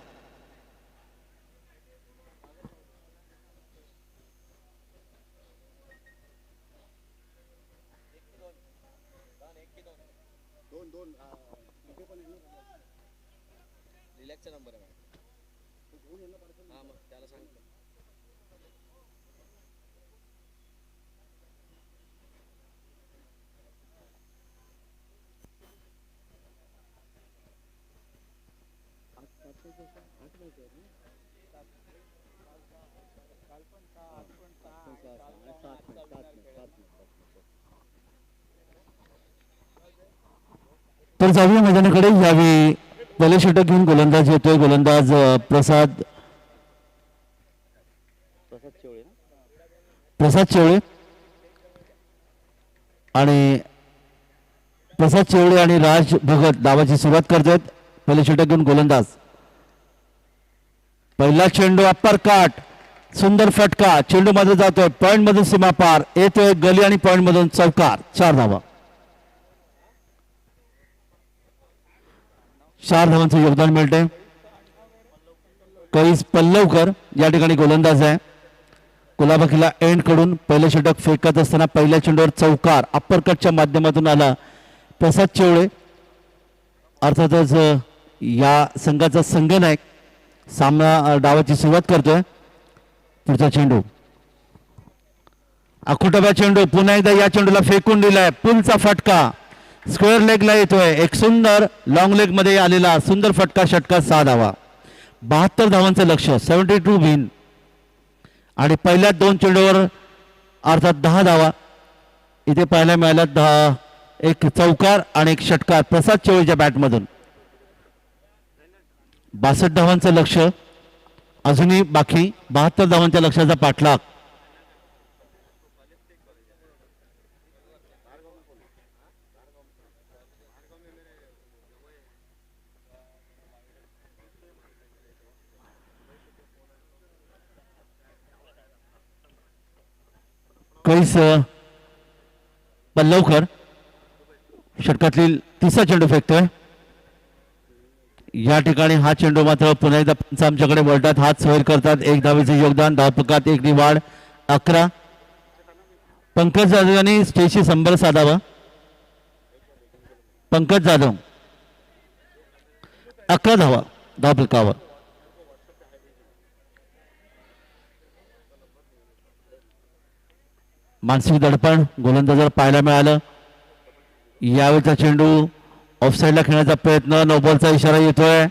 तर जाऊया मैदानाकडे. यावेळी पहिले षटक घेऊन गोलंदाज येतोय. गोलंदाज प्रसाद चेवळे आणि प्रसाद चेवळे आणि राज भगत डावाची सुरुवात करतात. पहिले षटक घेऊन गोलंदाज. पहिला चेंडू अप्पर काट, सुंदर फटका, चेंडू मध्ये जातोय, पॉइंट मधून सीमा पार येतोय, गली आणि पॉइंट मधून चौकार. 4 धावा. 4 धावांचं योगदान मिळते. कैस पल्लवकर या ठिकाणी गोलंदाज आहे. कुलाबा एंड कडून पहिले षटक फेकत असताना पहिल्या चेंडूवर चौकार अप्पर कटच्या माध्यमातून आला. प्रसाद चेवळे अर्थातच या संघाचा संघनायक सामना डावाची सुरुवात करतोय. पुढचा चेंडू अखुटोबा चेंडू पुन्हा एकदा या चेंडूला फेकून दिलाय. पुलचा फटका स्क्वेअर लेगला येतोय. एक सुंदर लॉंग लेग मध्ये आलेला सुंदर फटका. षटका 6 धावा. 72 धावांचं लक्ष. 72 विन आणि पहिल्या 2 चेंडूवर अर्थात 10 धावा इथे पाहायला मिळाल्या. 10 एक चौकार आणि एक षटकार प्रसाद चेवळीच्या बॅटमधून. 62 धावांचं लक्ष अजूनही बाकी. 72 धावांच्या लक्षाचा पाठलाग. कैस पल्लवकर षटकातील तिसरा चेंडू फेकतोय. या ठिकाणी हा चेंडू मात्र पुन्हा एकदा पंच आमच्याकडे वळतात, हात सैर करतात. 1 धावेचे योगदान. धावपकात 1 वाढ. 11. पंकज जाधव यांनी स्टेजशी संपर्क साधावा. पंकज जाधव 11 धावा धावपकावर. मानसिक दडपण गोलंदाजाला पाहायला मिळालं. यावेळचा चेंडू ऑफसाईडला खेळण्याचा प्रयत्न. नो बॉलचा इशारा येतोय.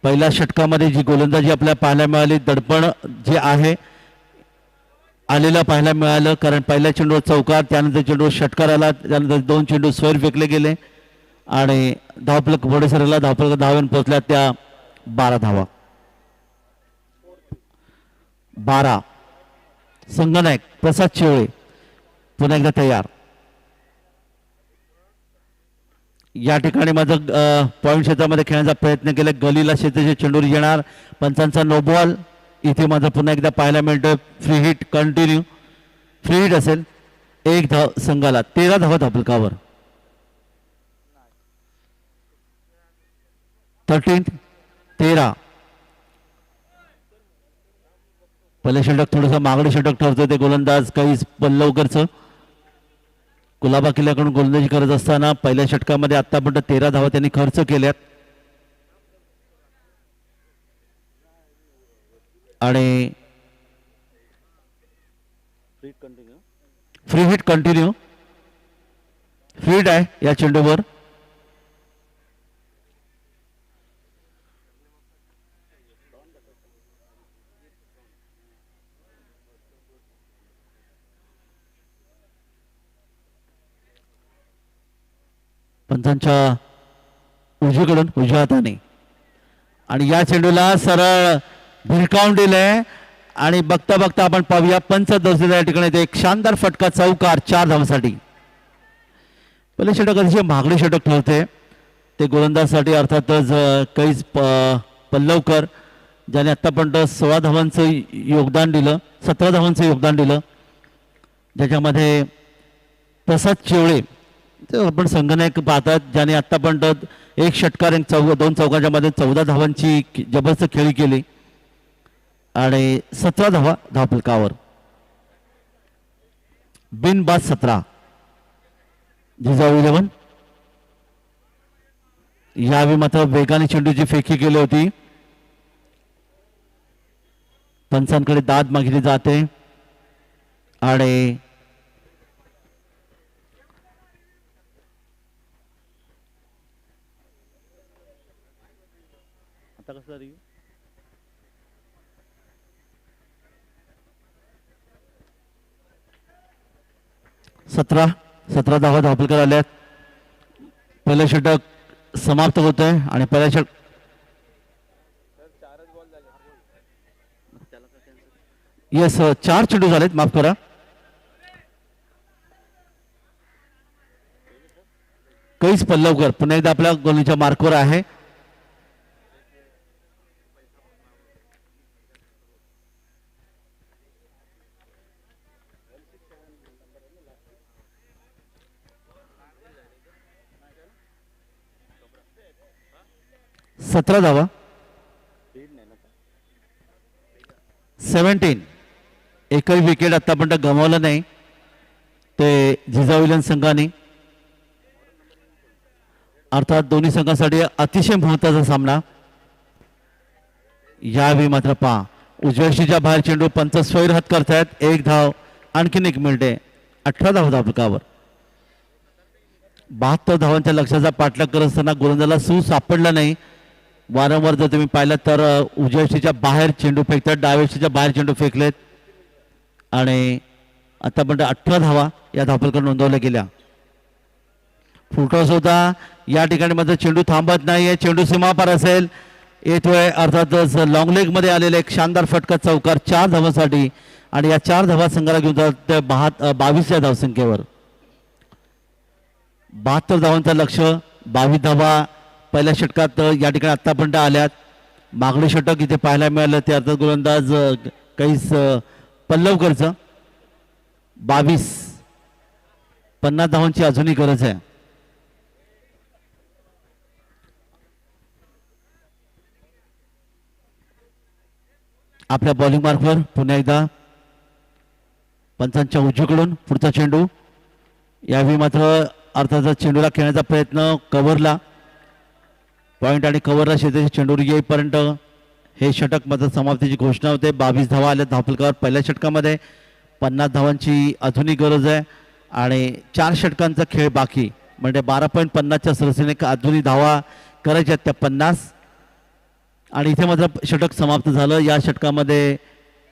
पहिल्या षटकामध्ये जी गोलंदाजी आपल्याला पाहायला मिळाली, दडपण जे आहे आलेला पाहायला मिळालं. कारण पहिल्या चेंडूवर चौकार, त्यानंतर चेंडूवर षटकार आला, त्यानंतर 2 चेंडू स्वेर फेकले गेले आणि धावफलक पुढे सरला. धावफलक धावेन पोहोचल्या त्या 12 धावा. 12. संघनायक प्रसाद चेवळे पुन्हा एकदा तयार. या ठिकाणी माझं पॉईंट क्षेत्रामध्ये खेळण्याचा प्रयत्न केला. गलीला शेतीचे चेंडूर येणार. पंचांचा नो बॉल इथे माझं पुन्हा एकदा पाहायला मिळतं. Free hit continue. Free hit असेल. 1 धाव संघाला. 13 धावा धावफलकावर. 13. पहिले षटक थोडंसं मागडे षटक ठरतं ते गोलंदाज कैस पल्लवकरचं. कुलाबा किल्ल्याकडून गोलंदाजी करत असताना पहिल्या षटकामध्ये आतापर्यंत 13 धावा त्यांनी खर्च केल्यात आणि free hit continue. Free hit आहे या चेंडूवर. पंचांच्या उजवीकडून उजव्या हाताने आणि या चेंडूला सरळ भिरकावून दिलंय आणि बघता बघता आपण पाहूया पंच दर्जेचा या ठिकाणी ते एक शानदार फटका चौकार 4 धावांसाठी. पहिले षटक अतिशय महागडे षटक ठरते ते गोलंदाजसाठी अर्थातच कैस पल्लवकर ज्याने आत्तापर्यंत 16 धावांचं योगदान दिलं 17 धावांचं योगदान दिलं ज्याच्यामध्ये प्रसाद चिवळे ते आपण संघनायक पाहतात ज्याने आत्तापर्यंत एक षटकार दोन चौकाच्या मध्ये 14 धावांची जबरदस्त खेळी केली आणि 17 धावा धावफलकावर बिनबाद 17. जिजाऊ 11 यावेळी मात्र वेगाने चेंडूची फेकी केली होती. पंचांकडे दाद मागितली जाते आणि आता कसं रिव्ह्यू 17 धावा धावफलकार आल्यात. पहिलं षटक समाप्त होत आहे आणि पहिल्या षटक येस 4 चेंडू झालेत माफ करा. कैस पल्लवकर पुन्हा एकदा आपल्या गोलीच्या मार्कवर आहे. सतरा धावा 17. एकही विकेट आतापर्यंत गमावलं नाही ते जिजाऊ संघाने. अर्थात दोन्ही संघांसाठी अतिशय महत्वाचा सामना. यावेळी मात्र पहा उजव्याशीच्या बाहेर चेंडू पंच स्वैरहात करतायत. एक धाव आणखीन एक मिळते. 18 धाव धावफलकावर 72 धावांच्या लक्ष्याचा पाठलाग करत असताना गोलंदाजाला सापडला नाही. वारंवार जर तुम्ही पाहिलं तर उजव्याशीच्या बाहेर चेंडू फेकतात डाव्याशीच्या बाहेर चेंडू फेकलेत आणि आतापर्यंत 18 धावा या धावफलकावर नोंदवल्या गेल्या. फुटॉस होता या ठिकाणी मात्र चेंडू थांबत नाही. चेंडू सीमापार असेल येतोय अर्थातच लॉंग लेग मध्ये आलेला एक शानदार फटका चौकार 4 धावांसाठी आणि या 4 धावा संघाला घेऊन जातात 22 या धावसंख्येवर. 72 धावांचं लक्ष 22 धावा पहिल्या षटकात या ठिकाणी आतापर्यंत आल्यात. मागणी षटक इथे पाहायला मिळालं ते अर्थात गोलंदाज कैस पल्लवकरचं 22 50 धावांची अजूनही गरज आहे. आपल्या बॉलिंग मार्कवर पुन्हा एकदा पंचांच्या उजवीकडून पुढचा चेंडू. यावेळी मात्र अर्थातच चेंडूला खेळण्याचा प्रयत्न कव्हरला पॉइंट आणि कव्हरला शेजारी चेंडूवर येईपर्यंत हे षटक मात्र समाप्तीची घोषणा होते. 22 धावा आल्या धावफलकावर. पहिल्या षटकामध्ये 50 धावांची अजूनही गरज आहे आणि 4 षटकांचा खेळ बाकी म्हणजे 12.50च्या सरसीने अजूनही धावा करायच्या त्या 50 आणि इथे मात्र षटक समाप्त झालं. या षटकामध्ये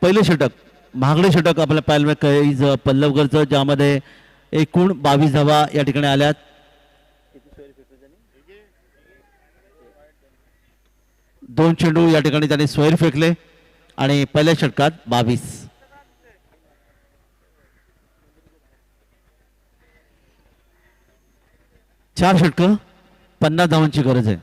पहिलं षटक महागडे षटक आपल्याला पाहायला मिळेल कैस पल्लवकरचं ज्यामध्ये एकूण 22 धावा या ठिकाणी आल्यात. 2 चेंडू या ठिकाणी त्याने स्वैर फेकले आणि पहिल्या षटकात 22. चार षटकं 50 धावांची गरज आहे.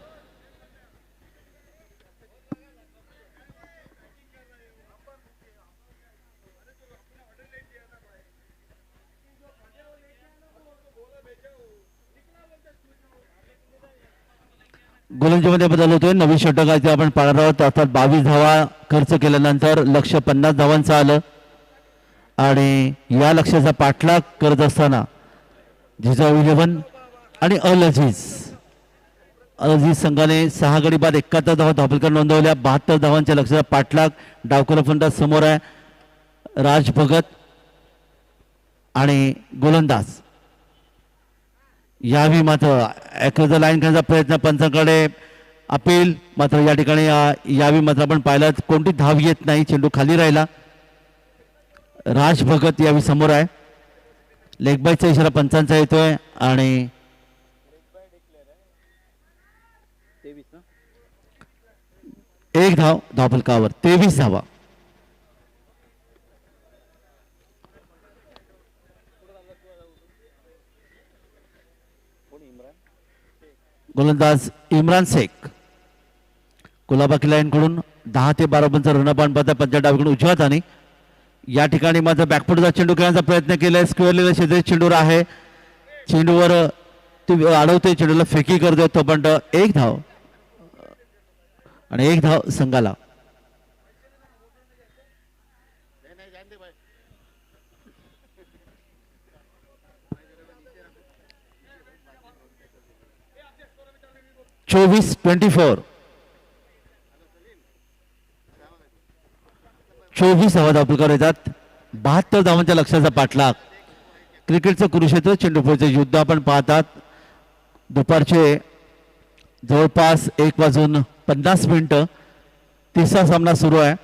गोलंदाजीमध्ये बदल होतोय. नवीन षटक आहे ते आपण पाहणार आहोत. अर्थात 22 धावा खर्च केल्यानंतर लक्ष 50 धावांचं आलं आणि या लक्ष्याचा पाठलाग करत असताना जिजाऊ 11 आणि अल अजीज संघाने 6 गडी बाद 71 धावा धावफलकार नोंदवल्या. 72 धावांच्या लक्ष्याचा पाठलाग. डावकर फलंदाज समोर आहे राज भगत आणि गोलंदाज. यावेळी मात्र ॲक्रॉस द लाईन करण्याचा प्रयत्न पंचांकडे अपील मात्र या ठिकाणी यावेळी मात्र आपण पाहिलं कोणती धाव येत नाही. चेंडू खाली राहिला. राज भगत यावेळी समोर आहे. लेग बायचा इशारा पंचांचा येतोय आणि 23 ना. एक धाव धावफलकावर, 23 धावा. कोण इम्रान? गोलंदाज इम्रान शेख कुलाबा लाईनकडून 10 ते 12 रनचा रनअप पाहता पंचा डावीकडून उजव्या हाताने. या ठिकाणी मात्र बॅकफुटचा चेंडू खेळण्याचा प्रयत्न केलाय. स्क्वेअरलेला शेजारी चेंडूवर आहे, चेंडूवर ती अडवते, चेंडूला फेकी करतोय तोपर्यंत एक धाव आणि एक धाव संघाला. चोवीस 24 धावा धावपलकावर येतात. 72 धावांच्या लक्ष्याचा पाठलाग. क्रिकेटचं कुरुक्षेत्र चेंडूफोडचे युद्ध आपण पाहतात. दुपारचे जवळपास 1:50 तिसरा सामना सुरू आहे.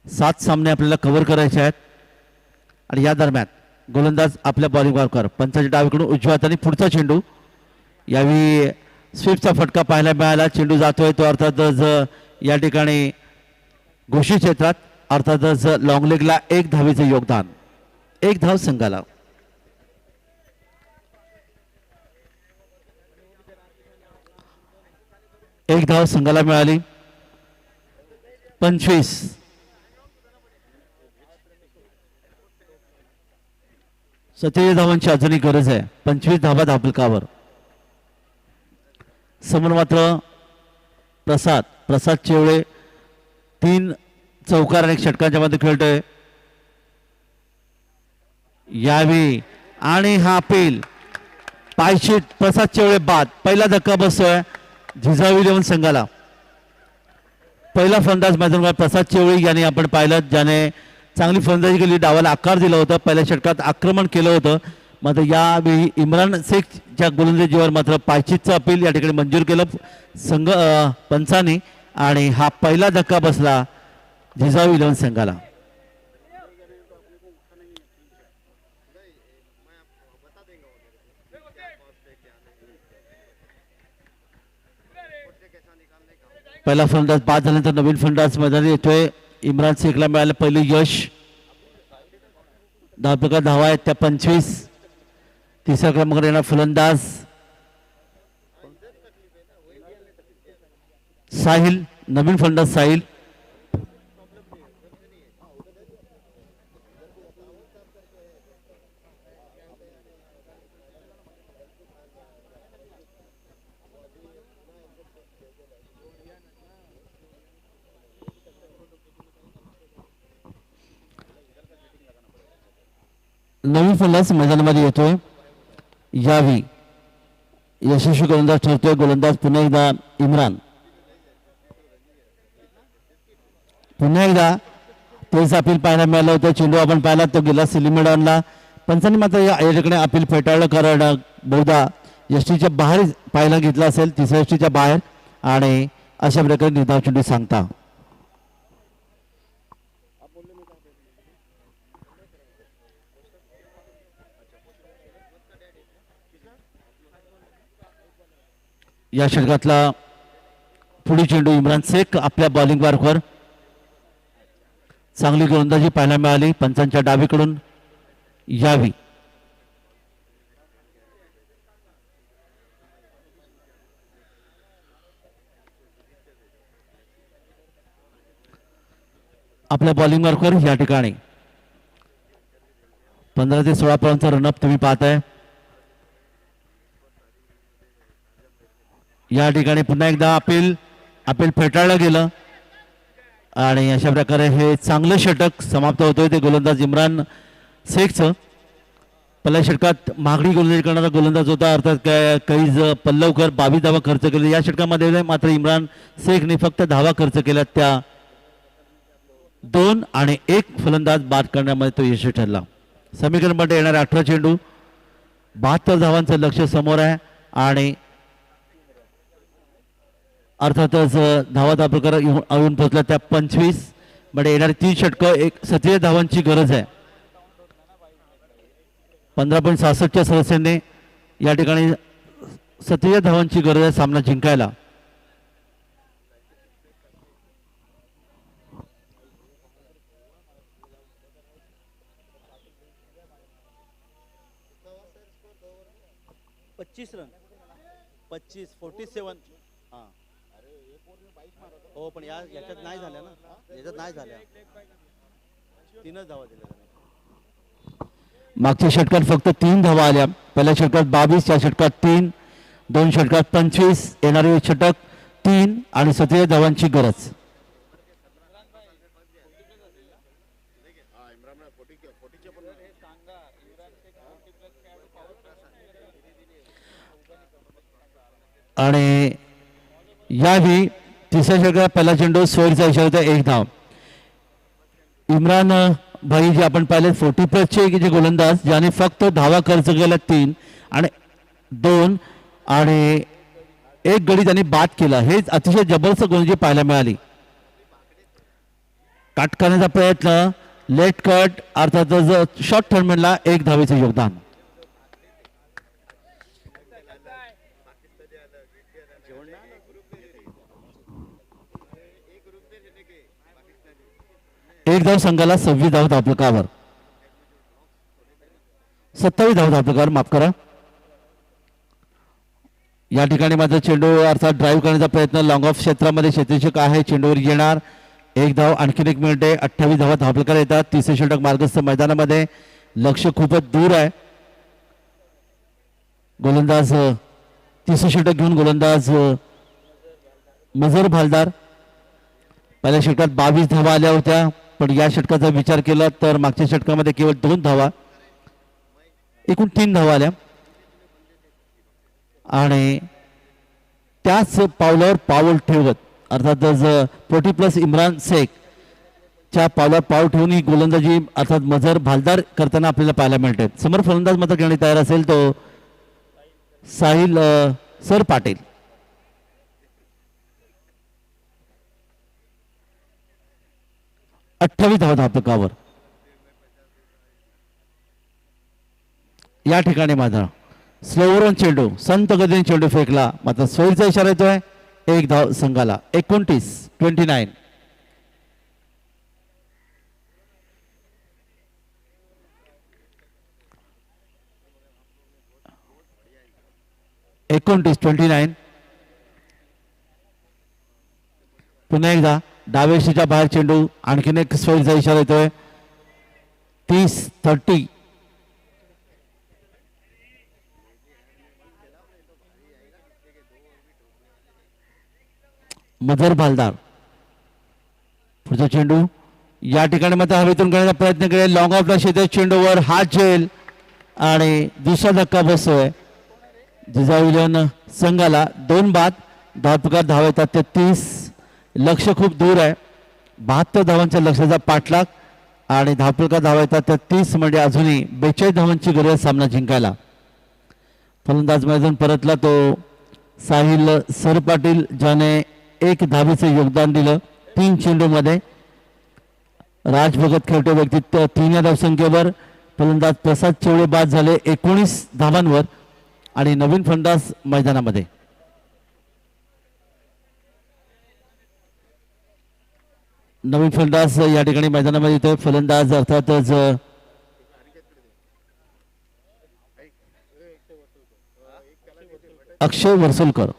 7 सामने आपल्याला कव्हर करायचे आहेत आणि या दरम्यान गोलंदाज आपल्या बॉलिंग वारकर पंचाच्या डावीकडून उजव्या हाताने पुढचा चेंडू. यावेळी स्वीपचा फटका पाहायला मिळाला. चेंडू जातोय तो अर्थातच या ठिकाणी घोषित क्षेत्रात, अर्थातच लॉंग लेगला एक धावेचे योगदान, एक धाव संघाला. एक धाव संघाला मिळाली. 25 27 धावांची अजूनही गरज आहे. 25 धावा धावफलकावर. समोर मात्र प्रसाद चेवळे 3 चौकार आणि 1 षटकांच्या मध्ये खेळतोय यावेळी. आणि हा अपील पायशीट प्रसाद चेवळे बाद. पहिला धक्का बसतोय झिजाऊ 11 संघाला. पहिला फलंदाज मैदानावर प्रसाद चेवळे याने आपण पाहिलं, ज्याने चांगली फलंदाजी केली, डावाला आकार दिला होता, पहिल्या षटकात आक्रमण केलं होतं. मात्र यावेळी इम्रान शेखच्या गोलंदाजीवर मात्र पायचीतचं अपील या ठिकाणी मंजूर केलं संघ पंचाने आणि हा पहिला धक्का बसला झिजाऊ 11 संघाला. पहिला फलंदाज बाद झाल्यानंतर नवीन फलंदाज मैदानी येतोय. इम्रान शेखला मिळालं पहिलं यश. धावपलकावर धावा आहेत त्या 25. तिसऱ्या क्रमांकावर येणार फलंदाज साहिल, नवीन फलंदाज साहिल. नवीन फलंदाज मैदानामध्ये येतोय. यावी यशस्वी गोलंदाज ठरतोय गोलंदाज पुन्हा एकदा इम्रान. पुन्हा एकदा तेच अपील पाहायला मिळालं होतं. चेंडू आपण पाहिला तो गेला सिलिमेडॉनला. पंचांनी मात्र या ठिकाणी अपील फेटाळलं, कारण बहुधा यष्टीच्या बाहेर पाहायला घेतला असेल, तिसऱ्या यष्टीच्या बाहेर, आणि अशा प्रकारे निर्धाव चेंडू सांगता. या षटकातला पुढील चेंडू इम्रान शेख आपल्या बॉलिंग मार्कवर. चांगली गोलंदाजी पाहायला मिळाली पंचांच्या डावीकडून यावी. आपल्या बॉलिंग मार्कवर या ठिकाणी 15 ते 16 पर्यंतचा रनअप तुम्ही पाहताय. या ठिकाणी पुन्हा एकदा अपील फेटाळलं गेलं आणि अशा प्रकारे हे चांगलं षटक समाप्त होतोय. ते गोलंदाज इम्रान शेखचं. पहिल्या षटकात महागडी गोलंदाजी करणारा गोलंदाज होता, अर्थात कैज पल्लवकर 22 धावा खर्च केले. या षटकामध्ये मात्र इम्रान शेखने फक्त धावा खर्च केल्या, त्या 2 आणि 1 फलंदाज बाद करण्यामध्ये तो यशस्वी ठरला. समीकरणमध्ये येणारे 18 चेंडू, 72 धावांचं लक्ष समोर आहे आणि अर्थातच धावा प्रकार येऊन पोहोचला त्या 25 मध्ये येणारी 3 षटकं 37 धावांची गरज आहे. 15.66च्या सदस्यांनी या ठिकाणी 37 धावांची गरज आहे सामना जिंकायला. पच्चीस रन 47 हां. हो पण याच्यात नाही झाल्या ना, याच्यात नाही झाल्या, 3च धावा दिल्या त्याने. मागच्या षटकात फक्त 3 धावा आल्या. पहिल्या षटकात 22, या षटकात 3, 2 षटकात 25, येणारे षटक 3 आणि 37 धावांची गरज. आणि यावेळी तिसऱ्या षटकात पहिला चेंडू सोयीचा इशारा होता, 1 धाव. इम्रान भाई जे आपण पाहिले 40+ जे गोलंदाज ज्याने फक्त धावा खर्च केला 3 आणि 2 आणि 1 गडी त्यांनी बाद केला. हे अतिशय जबरदस्त गोलंदाजी पाहायला मिळाली. कट करण्याचा प्रयत्न, लेट कट अर्थातच शॉर्ट टर्नमेंटला 1 धावेचे योगदान. एक धाव संघाला 26 धाव धावफलकावर, 27 धाव धावफलकावर, माफ करा. या ठिकाणी मात्र चेंडू अर्थात ड्राईव्ह करण्याचा प्रयत्न लॉंग ऑफ क्षेत्रामध्ये क्षेत्ररक्षक आहे, चेंडूवर येणार 1 धाव. आणखीन 1 मिनिट आहे, 28 धावा धावफलकार येतात. तिसरे षटक मार्गस्थ मैदानामध्ये, लक्ष खूपच दूर आहे. गोलंदाज तिसरे षटक घेऊन गोलंदाज मजर भालदार. पहिल्या षटकात 22 धावा आल्या होत्या, पण या षटकाचा विचार केला तर मागच्या षटकामध्ये केवळ 2 धावा, एकूण 3 धावा आल्या. आणि त्याच पावलावर पाऊल ठेवत अर्थातच 40+ इम्रान शेख च्या पावलावर पाऊल ठेवून ही गोलंदाजी अर्थात मजर भालदार करताना आपल्याला पाहायला मिळते. समोर फलंदाज मात्र घेण्यास तयार असेल तो साहिल सर पाटील. अठ्ठावीस धावा धावफलकावर. या ठिकाणी मात्र स्लोवरन चेंडू, संत गतीने चेंडू फेकला, मात्र सोयीचा इशारा येतोय, 1 धाव संघाला. 29. 29. पुन्हा एकदा डावेशीच्या बाहेर चेंडू, आणखीन एक सोयीचा इशारा येतोय, 30. मजर भालदार पुढचा चेंडू या ठिकाणी मात्र हवेतून करण्याचा प्रयत्न केला, लॉंग ऑफला शेतात चेंडूवर हात झेल आणि दुसरा धक्का बसतोय. जिजाऊ संघाला 2 बाद, धावफलकार धावा येतात 33. लक्ष खूप दूर आहे, 72 धावांच्या लक्ष्याचा पाठलाग आणि धावफलकार धावा येतात 33, म्हणजे अजूनही 42 धावांची गरज सामना जिंकायला. फलंदाज मैदान परतला तो साहिल सर पाटील, ज्याने 1 धावेचे योगदान दिलं 3 चेंडूमध्ये. राज भगत खेळतो व्यक्तित्व 3 या धावसंख्येवर. फलंदाज प्रसाद चेवळे बाद झाले 19 धावांवर आणि नवीन फलंदाज मैदानामध्ये. नवीन फलंदाज या ठिकाणी मैदानामध्ये येतोय. फलंदाज अर्थातच अक्षय वर्सुलकर.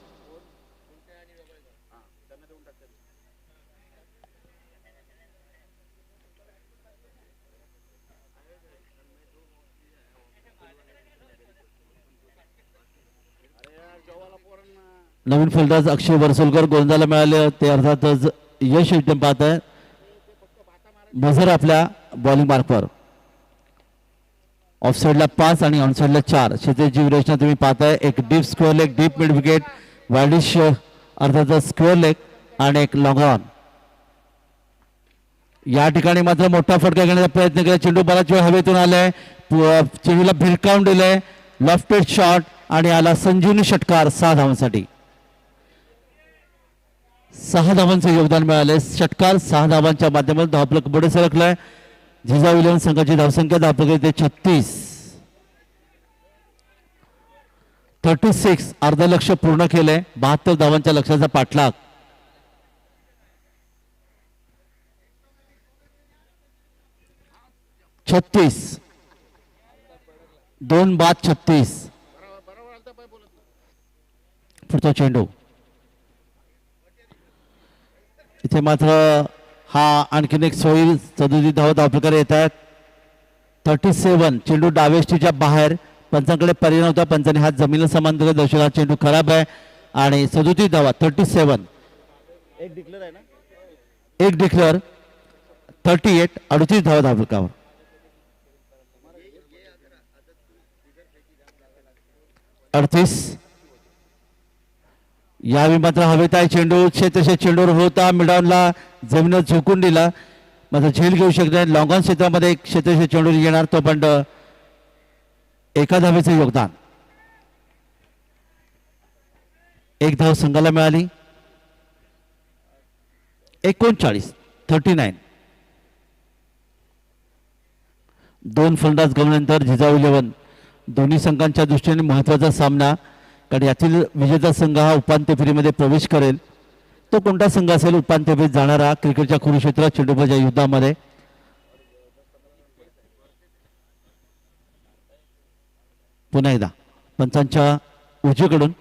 नवीन फलंदाज अक्षय वर्सुलकर गोलंदाला मिळाले ते अर्थातच यश एकदम पाहत आहे. मजर आपल्या बॉलिंग मार्कवर, ऑफ साइडला 5 आणि ऑन साइडला 4. क्षेत्राची विरचना तुम्ही पाहताय, एक deep square leg, deep mid wicket, widish अर्थातच स्क्वेअर लेग आणि एक लॉंग ऑन. या ठिकाणी मात्र मोठा फटका घेण्याचा प्रयत्न केला, चेंडू बराच वेळ हवेतून आलाय, चेंडूला भिरकावून दिलंय, लॉफ्टेड शॉट आणि आला संजीवनी षटकार 6 धावांसाठी. 6 धावांचं योगदान मिळाले. षटकार 6 धावांच्या माध्यमातून धावफलक पुढे सरकलाय. जिजाऊ 11 संघाची धावसंख्या धावफलक येते 36. 36 अर्ध लक्ष पूर्ण केलंय. 72 धावांच्या लक्ष्याचा पाठलाग. छत्तीस 2 बाद 36. पुढचा चेंडू इथे मात्र हा आणखीन एक सोयी 37 धावा धावपकार येत आहेत. 37 चेंडू डावेष्टीच्या बाहेर. पंचांकडे पर्याय नव्हता. पंचांनी हात जमिनीला समांतर दर्शवला. हा चेंडू खराब आहे आणि 37 धावा. 37 एक डिक्लेअर आहे ना. एक डिक्लेअर. 38 38 धावा धावपकावर. यावेळी मात्र हवेत आहे चेंडू. क्षेत्रशः चेंडूवर होता. मिडॉनला जमिनीवर झोकून दिला. मात्र झेल घेऊ शकत नाही. लॉंगॉन क्षेत्रामध्ये एक क्षेत्रशः चेंडूर येणार तो पण एका धावेचं योगदान. एक धाव संघाला मिळाली. 39 दोन फलंदाज गमल्यानंतर जिजाऊ 11 दोन्ही संघांच्या दृष्टीने महत्वाचा सामना. कारण यातील विजेता संघ हा उपांत्य फेरीमध्ये प्रवेश करेल. तो कोणता संघ असेल उपांत्य फेरीत जाणारा क्रिकेटच्या कुरुक्षेत्रात चेंडूबाच्या युद्धामध्ये. पुन्हा एकदा पंचांच्या उजवीकडून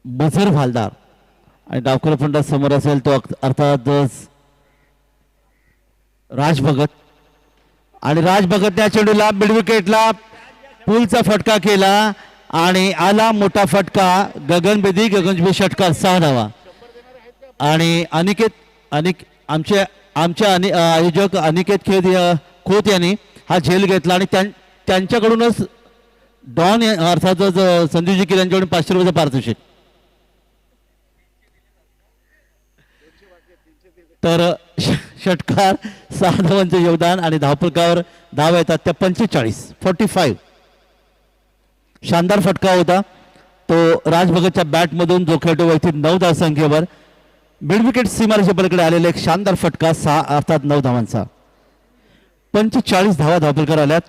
मझर भालदार आणि डावकर फलंदाज समोर असेल तो अर्थातच राज भगत. आणि राज भगत त्या चेंडूला मिड विकेटला पुलचा फटका केला आणि आला मोठा फटका. गगनभेदी षटकार 6 धावा. आणि आमचे आयोजक अनिकेत खोत यांनी हा झेल घेतला आणि त्यांच्याकडूनच डॉन अर्थातच संदीपजी किर यांच्याकडून 500 रुपयाचा पारितोषिक. तर षटकार 6 धावांचे योगदान आणि धावफलकावर धावा येतात त्या 45. शानदार फटका होता तो राजभगतच्या बॅटमधून जो खेळतो वैयक्तिक 9 धावसंख्येवर मिड विकेट सीमारेषे पलीकडे आलेला एक शानदार फटका 6 अर्थात 9 धावांचा. 45 धावा धावफलकार आल्यात.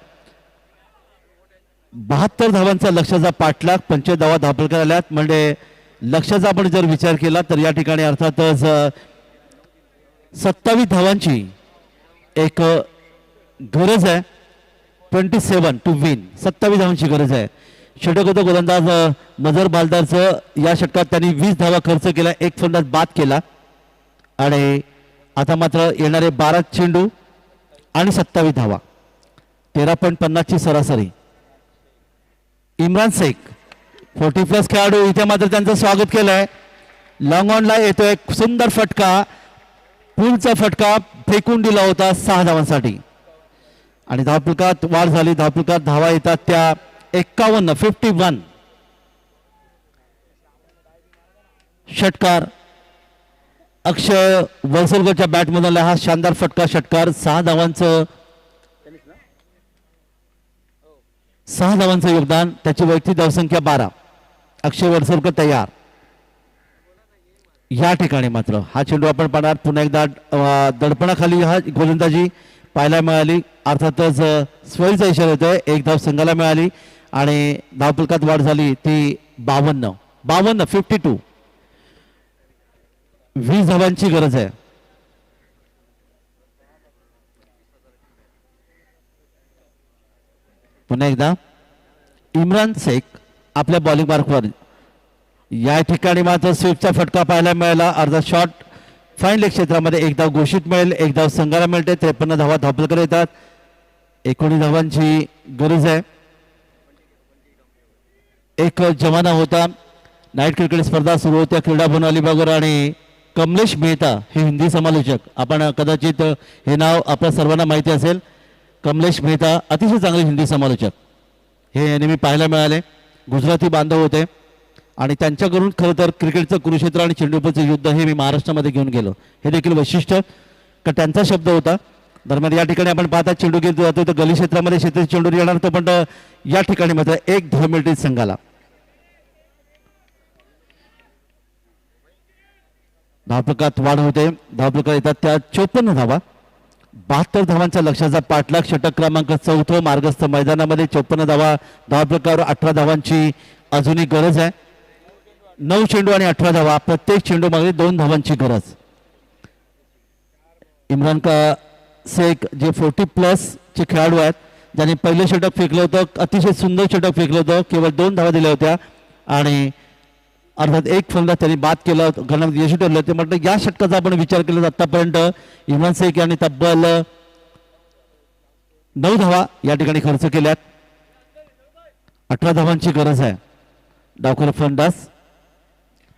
72 धावांचा लक्ष्याचा पाठलाग. 25 धावा धावफलकार आल्यात. म्हणजे लक्ष्याचा आपण जर विचार केला तर या ठिकाणी अर्थातच 27 धावांची एक गरज आहे. 27 टू विन. 27 धावांची गरज आहे. षटकोत्तर गोलंदाज मझर भालदारचं या षटकात त्यांनी 20 धावा खर्च केला. एक फलंदाज बाद केला आणि आता मात्र येणारे 12 चेंडू आणि 27 धावा. 13.50 ची सरासरी. इम्रान शेख 40+ खेळाडू इथे मात्र त्यांचं स्वागत केलंय. लॉंग ऑनला येतो एक सुंदर फटका. पुलचा फटका फेकून दिला होता 6 धावांसाठी आणि धावफलकात वाढ झाली. धावफलकात धावा येतात त्या 51. षटकार अक्षय वलसलकरच्या बॅटमधून हा शानदार फटका. षटकार 6 धावांचं योगदान. त्याची वैयक्तिक धावसंख्या 12. अक्षय वलसलकर तयार. या ठिकाणी मात्र हा चेंडू आपण पाहणार पुन्हा एकदा दडपणाखाली हा गोलंदाजी पाहायला मिळाली. अर्थातच स्वयंचा इशारा येतोय. एक धाव संघाला मिळाली आणि धावफलकात वाढ झाली ती 52. 52. 20 धावांची गरज आहे. पुन्हा एकदा इम्रान शेख आपल्या बॉलिंग मार्कवर. या ठिकाणी मात्र स्वीपचा फटका पाहायला मिळाला. अर्धा शॉट फाईन लेग क्षेत्रामध्ये एक धाव घोषित मिळेल. एक धाव संघाला मिळते. 53 धावा धावफलकर येतात. 19 धावांची गरज आहे. एक जमाना होता नाईट क्रिकेट स्पर्धा सुरू होत्या क्रीडा भवन अलिबागवर आणि कमलेश मेहता हे हिंदी समालोचक. आपण कदाचित हे नाव आपल्या सर्वांना माहिती असेल. कमलेश मेहता अतिशय चांगले हिंदी समालोचक हे नेहमी पाहायला मिळाले. गुजराती बांधव होते आणि त्यांच्याकडून खरं तर क्रिकेटचं कुरुक्षेत्र आणि चेंडूपचं युद्ध हे मी महाराष्ट्रामध्ये घेऊन गेलो. हे देखील वैशिष्ट्य का त्यांचा शब्द होता. दरम्यान या ठिकाणी आपण पाहता चेंडू घेत जातो तर गली क्षेत्रामध्ये क्षेत्र चेंडू येणार तो पण या ठिकाणी मात्र एक धाव मिळते संघाला. धावफलकात वाढ होते. धावफलकात येतात त्या 54 धावा. 72 धावांच्या लक्ष्याचा पाठलाग. षटक क्रमांक 4 मार्गस्थ मैदानामध्ये 54 धावा धावफलकावर 18 धावांची अजूनही गरज आहे. 9 चेंडू आणि 18 धावा. प्रत्येक चेंडू मागे 2 धावांची गरज. इम्रान का शेख जे 40+ चे खेळाडू आहेत, ज्यांनी पहिले षटक फेकलं होतं, अतिशय सुंदर षटक फेकलं होतं, केवळ 2 धावा दिल्या होत्या आणि अर्थात एक फलंदाज त्यांनी बाद केला, गणामध्ये यशस्वी ठरलं. ते म्हटलं या षटकाचा आपण विचार केला तर आतापर्यंत इम्रान शेख यांनी तब्बल 9 धावा या ठिकाणी खर्च केल्यात. 18 धावांची गरज आहे. डावखुरा फलंदाज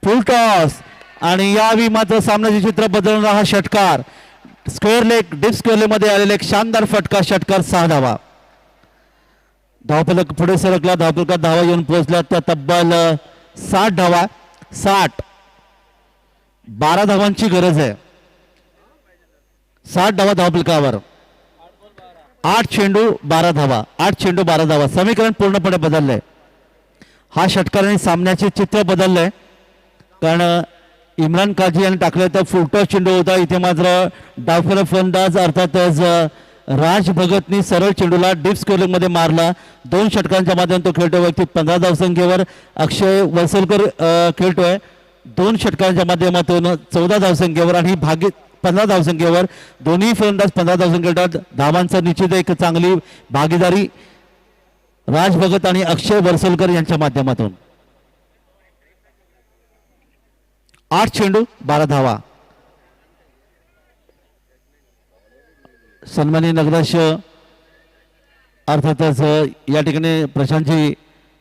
फुल टॉस आणि यावेळी मात्र सामन्याचे चित्र बदलणारा हा षटकार. Square leg deep square leg मध्ये आलेला एक शानदार फटका. षटकार 6 धावा. धावफलक पुढे सरकला. धावफलकात धावा येऊन पोहोचल्या त्या तब्बल 60 धावा. 12 धावांची गरज आहे. 60 धावा धावफलकावर. 8 चेंडू 12 धावा. 8 चेंडू 12 धावा. समीकरण पूर्णपणे बदललंय. हा षटकाराने सामन्याचे चित्र बदललंय, कारण इम्रान काझी यांनी टाकलं तर फुलटॉस चेंडू होता. इथे मात्र डावखुरा फलंदाज अर्थातच राज भगतनी सरळ चेंडूला डीप स्क्वेअर मध्ये मारला. 2 षटकांच्या माध्यमातून तो खेळतोय. वैयक्तिक 15 धावसंख्येवर अक्षय वलसलकर खेळतोय. 2 षटकांच्या माध्यमातून 14 धावसंख्येवर आणि भागी 15 धावसंख्येवर. दोन्ही फलंदाज 15 धावसंख्या खेळतात. धावांचा निश्चित एक चांगली भागीदारी राज भगत आणि अक्षय वलसलकर यांच्या माध्यमातून. 8 चेंडू 12 धावा. सन्माननीय नगराध्यक्ष अर्थातच या ठिकाणी प्रशांतजी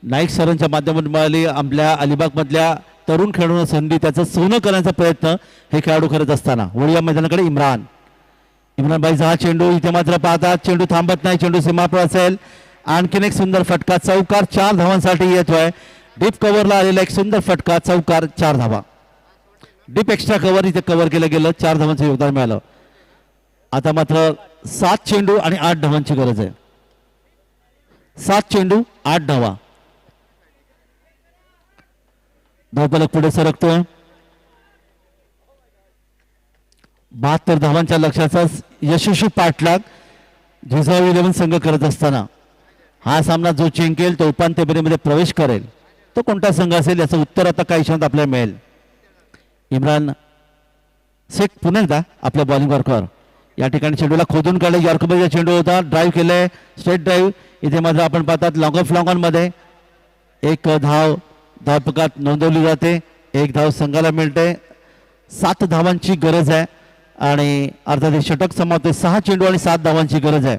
नाईक सरांच्या माध्यमातून मिळाली आपल्या अलिबागमधल्या तरुण खेळाडूंना संधी, त्याचं सोनं करण्याचा प्रयत्न हे खेळाडू करत असताना वळू या मैदानाकडे इम्रान बाईचा हा चेंडू. इथे मात्र पाहतात चेंडू थांबत नाही. चेंडू सीमापार असेल. आणखीन एक सुंदर फटका. चौकार 4 धावांसाठी येतोय. डीप कव्हरला आलेला एक सुंदर फटका. चौकार 4 धावा. डीप एक्स्ट्रा कव्हर इथे कव्हर केलं गेलं. 4 धावांचं योगदान मिळालं. आता मात्र 7 चेंडू आणि 8 धावांची गरज आहे. 7 चेंडू 8 धावा. धावफलक पुढे सरकतोय. 72 धावांच्या लक्ष्याचा यशस्वी पाठलाग झिजाऊ 11 संघ करत असताना हा सामना जो जिंकेल तो उपांत्य फेरीमध्ये प्रवेश करेल. तो कोणता संघ असेल याचं उत्तर आता काही क्षणात आपल्याला मिळेल. इम्रान शेख पुन्हा एकदा आपल्या बॉलिंग वर्कवर या ठिकाणी चेंडूला खोदून काढले. यॉर्करचा चेंडू होता. ड्राईव्ह केले. Straight drive. इथे मात्र आपण पाहतात लॉंग ऑफ लॉंग ऑन मध्ये 1 धाव धावपकात नोंदवली जाते. 1 धाव संघाला मिळते. 7 धावांची गरज आहे आणि अर्थात हे षटक समावते. 6 चेंडू आणि 7 धावांची गरज आहे.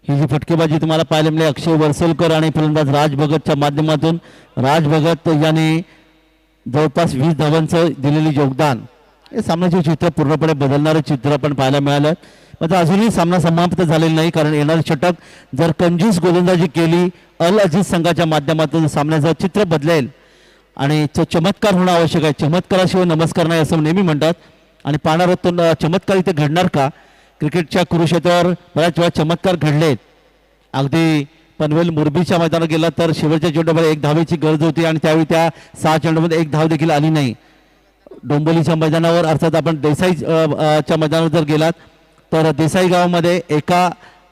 ही जी फटकेबाजी तुम्हाला पाहायला मिळेल अक्षय वरसलकर आणि फलंदाज राज भगतच्या माध्यमातून. राज भगत यांनी जवळपास 20 धावांचं दिलेले योगदान. हे सामन्याचे चित्र पूर्णपणे बदलणारं चित्र पण पाहायला मिळालं. मात्र अजूनही सामना समाप्त झालेला नाही, कारण येणारं षटक जर कंजूस गोलंदाजी केली अल अजीज संघाच्या माध्यमातून सामन्याचं चित्र बदलेल आणि तो चमत्कार होणं आवश्यक आहे. चमत्काराशिवाय नमस्कार नाही असं नेहमी म्हणतात आणि पाहणार तो चमत्कार इथे घडणार का? क्रिकेटच्या कुरुक्षेत्रावर बऱ्याच वेळा चमत्कार घडलेत. अगदी पनवेल मुरबीच्या मैदानात गेला तर शेवटच्या चेंडूमध्ये 1 धावेची गरज होती आणि त्यावेळी त्या 6 चेंडूमध्ये 1 धाव देखील आली नाही. डोंबिवलीच्या मैदानावर अर्थात आपण देसाई च्या मैदानावर जर गेलात तर देसाई गावामध्ये एका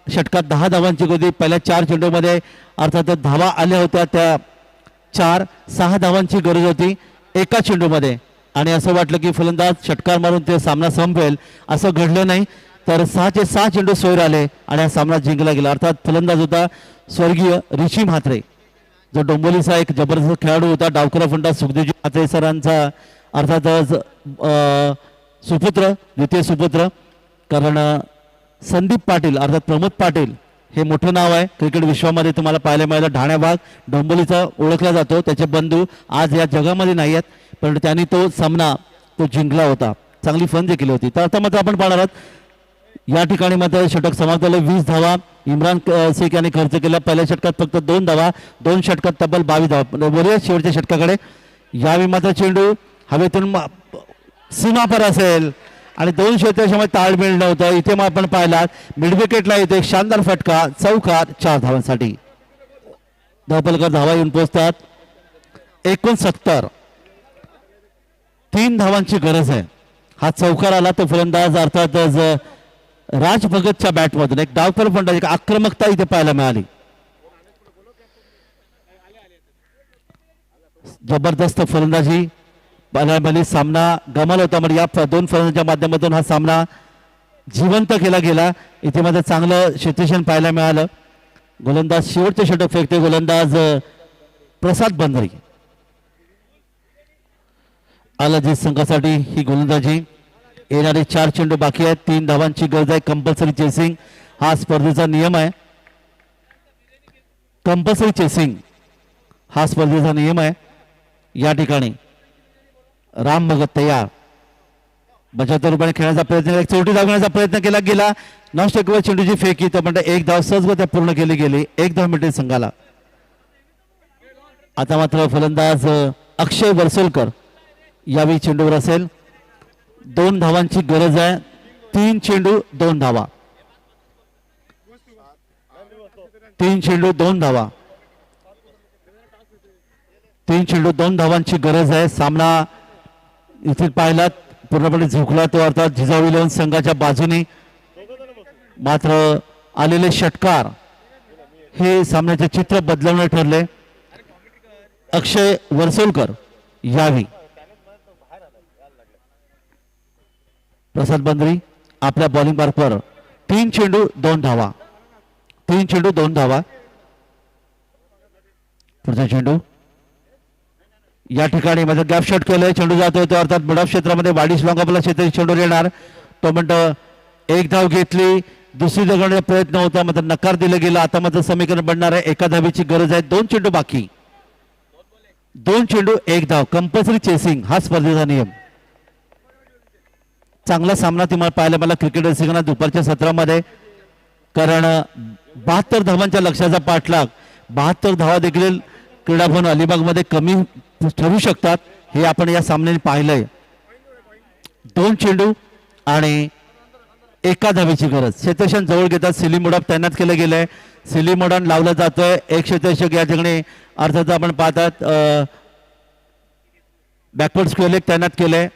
षटकात 10 धावांची होती. पहिल्या 4 चेंडूमध्ये अर्थात धावा आल्या होत्या. त्या 4-6 धावांची गरज होती एका चेंडूमध्ये आणि असं वाटलं की फलंदाज षटकार मारून ते सामना संपवेल. असं घडलं नाही, तर 6चे 6 चेंडू सोयीवर आले आणि हा सामना जिंकला गेला. अर्थात फलंदाज होता स्वर्गीय ऋषी म्हात्रे, जो डोंबिवलीचा एक जबरदस्त खेळाडू होता. डावखुरा फलंदाज सुखदेवजी म्हात्रे सरांचा अर्थातच सुपुत्र, द्वितीय सुपुत्र. कारण संदीप पाटील अर्थात प्रमोद पाटील हे मोठं नाव आहे क्रिकेट विश्वामध्ये. तुम्हाला पाहायला मिळालं ढाण्याबाग डोंबिवलीचा ओळखला जातो. त्याचे बंधू आज या जगामध्ये नाही आहेत, पण त्यांनी तो सामना जिंकला होता. चांगली फन देखील होती. तर आता मात्र आपण पाहणार आहोत या ठिकाणी मात्र षटक समाप्त झाले. 20 धावा इम्रान शेख यांनी खर्च केला. पहिल्या षटकात फक्त 2 धावा, 2 षटकात तब्बल 22 धावा. बोलूया शेवटच्या षटकाकडे. यावेळी मात्र चेंडू हवेतून सीमापार असेल आणि 2 क्षेत्रामध्ये ताळमेळ नव्हतं. इथे मग आपण पाहिला मिड विकेटला इथे एक शानदार फटका. चौकार 4 धावांसाठी. धावफलकावर धावा येऊन पोहोचतात. 69. 3 धावांची गरज आहे. हा चौकार आला तर फलंदाज अर्थातच राज भगतच्या बॅटमधून एक डावपर फलंदाजी, एक आक्रमकता इथे पाहायला मिळाली. जबरदस्त फलंदाजी पाहायला मिळाली. सामना गमाल होता म्हणजे या दोन फलंदाजांच्या माध्यमातून हा सामना जिवंत केला गेला. इथे मात्र चांगलं सिच्युएशन पाहायला मिळालं. गोलंदाज शेवटचे षटक फेकते गोलंदाज प्रसाद बंद्री. आलाजी संघासाठी ही गोलंदाजी. येणारे 4 चेंडू बाकी आहेत. 3 धावांची गरज आहे. कंपल्सरी चेसिंग हा स्पर्धेचा नियम आहे. कंपल्सरी चेसिंग हा स्पर्धेचा नियम आहे. या ठिकाणी राम भगत तयार. 75 रुपयाने खेळण्याचा प्रयत्न केला. चौटी धावण्याचा प्रयत्न केला गेला. नॉनस्ट्राईकवर चेंडूची फेकी तो म्हणजे एक धाव सहजगत्या पूर्ण केली गेली. एक धाव मिळते संघाला. आता मात्र फलंदाज अक्षय वरसोलकर यावेळी चेंडूवर असेल. 2 धावांची गरज आहे. 3 चेंडू 2 धावा. 3 चेंडू 2 धावा. 3 चेंडू 2 धावांची गरज आहे. सामना इथे पाहिलात पूर्णपणे झुकला तो अर्थात जिजाऊ इलेव्हन संघाच्या बाजूने. मात्र आलेले षटकार हे सामन्याचे चित्र बदलवणे ठरले. अक्षय वरसोलकर यावी. प्रसाद बंद्री आपल्या बॉलिंग मार्कवर 3 चेंडू 2 धावा. 3 चेंडू 2 धावा. पुढचा चेंडू या ठिकाणी माझं गॅप शॉट केलंय. चेंडू जातोय तो अर्थात मिड ऑफ क्षेत्रामध्ये वाडीस लॉंग आपला क्षेत्र चेंडू येणार. तो म्हणतो एक धाव घेतली. दुसरी धावण्याचा प्रयत्न होता मात्र नकार दिला गेला. आता मात्र समीकरण बनणार आहे. एका धावेची गरज आहे. 2 चेंडू बाकी. 2 चेंडू 1 धाव. कंपल्सरी चेसिंग हा स्पर्धेचा नियम. चांगला सामना तुम्हाला पाहायला मला क्रिकेट रसिकांना दुपारच्या सत्रामध्ये. कारण 72 धावांच्या लक्ष्याचा पाठलाग. 72 धावा देखील क्रीडा भवन अलिबागमध्ये कमी ठरू शकतात हे आपण या सामन्याने पाहिलंय. 2 चेंडू आणि एका धावेची गरज. क्षेत्ररक्षण जवळ घेतात. सिली मोडाप तैनात केलं गेलंय. सिली मोडान लावलं जातोय. एक क्षेत्ररक्षक या ठिकाणी अर्थात आपण पाहतात बॅकवर्ड स्क्वेअर लेग तैनात केलंय.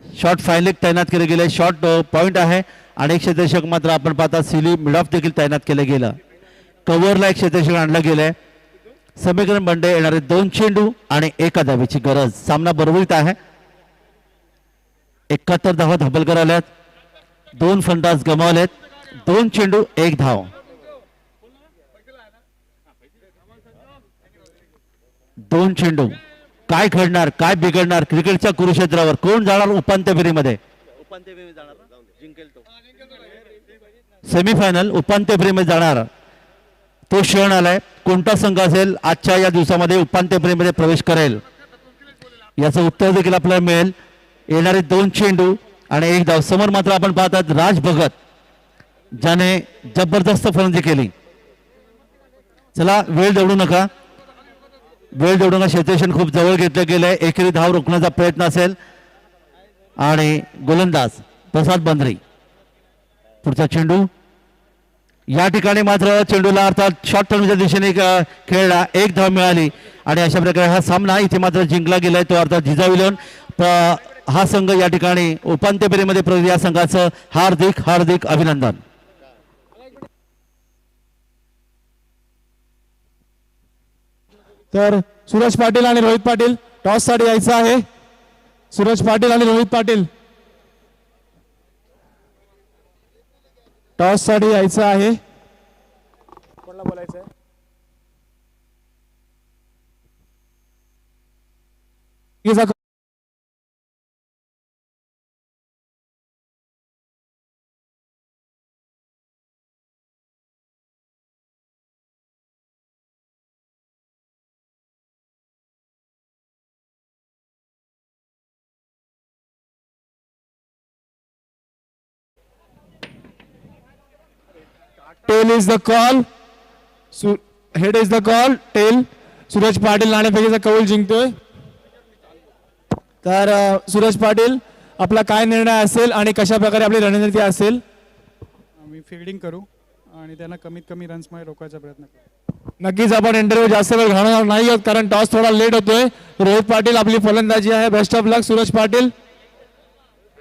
शॉर्ट फाय लेग तैनात केले गेले. शॉर्ट पॉइंट आहे आणि एक क्षेत्ररक्षक मात्र आपण पाहतात सिली मिडऑफ देखील तैनात केलं गेलं. कव्हरला एक क्षेत्ररक्षक आणलं गेलंय. समीकरण बनते येणारे 2 चेंडू आणि एका धावेची गरज. सामना बरोबरीत आहे. 71 धावा धाबलकर आल्यात. 2 फलंदाज गमावलेत. 2 चेंडू 1 धाव. 2 चेंडू. काय घडणार काय बिघडणार क्रिकेटच्या कुरुक्षेत्रावर. कोण जाणार उपांत्य फेरीमध्ये. उपांत्य फेरी जाणार ना? जिंकेल तो. सेमीफायनल उपांत्य फेरीमध्ये जाणार तो क्षण आलाय. कोणता संघ असेल आजच्या या दिवसामध्ये उपांत्य फेरीमध्ये प्रवेश करेल याचं उत्तर देखील आपल्याला मिळेल. येणारे 2 चेंडू आणि 1 धाव. समोर मात्र आपण पाहतात राज भगत ज्याने जबरदस्त फलंदाजी केली. चला वेळ दवडू नका. वेळ दवडू नका. क्षेत्ररक्षण खूप जवळ घेतलं गेलंय. एकेरी धाव रोखण्याचा प्रयत्न असेल आणि गोलंदाज प्रसाद बंद्री. पुढचा चेंडू या ठिकाणी मात्र चेंडूला अर्थात शॉर्ट टर्मच्या दिशेने खेळला. 1 धाव मिळाली आणि अशा प्रकारे हा सामना इथे मात्र जिंकला गेलाय तो अर्थात जिजाऊ इलेव्हन हा संघ या ठिकाणी उपांत्य फेरीमध्ये प्रवेश. या संघाचं हार्दिक हार्दिक अभिनंदन. तर सूरज पाटील आणि रोहित पाटील टॉस साठी यायचं आहे. सूरज पाटील आणि रोहित पाटील टॉस साठी यायचं आहे. कोणाला बोलायचं आहे. Tail is the call. Head is the call. Tail. Suraj Patil नाणेफेकीचा कौल जिंकतोय. तर सूरज पाटील आपला काय निर्णय असेल आणि कशा प्रकारे आपली रणनीती असेल. आम्ही फिल्डिंग करू आणि त्यांना कमीत कमी रन्स मध्ये रोखवायचा प्रयत्न करू. नक्कीच आपण इंटरव्ह्यू जास्त वेळ घालवणार नाही कारण टॉस थोडा लेट होतोय. रोहित पाटील आपली फलंदाजी आहे. Best of luck Suraj Patil.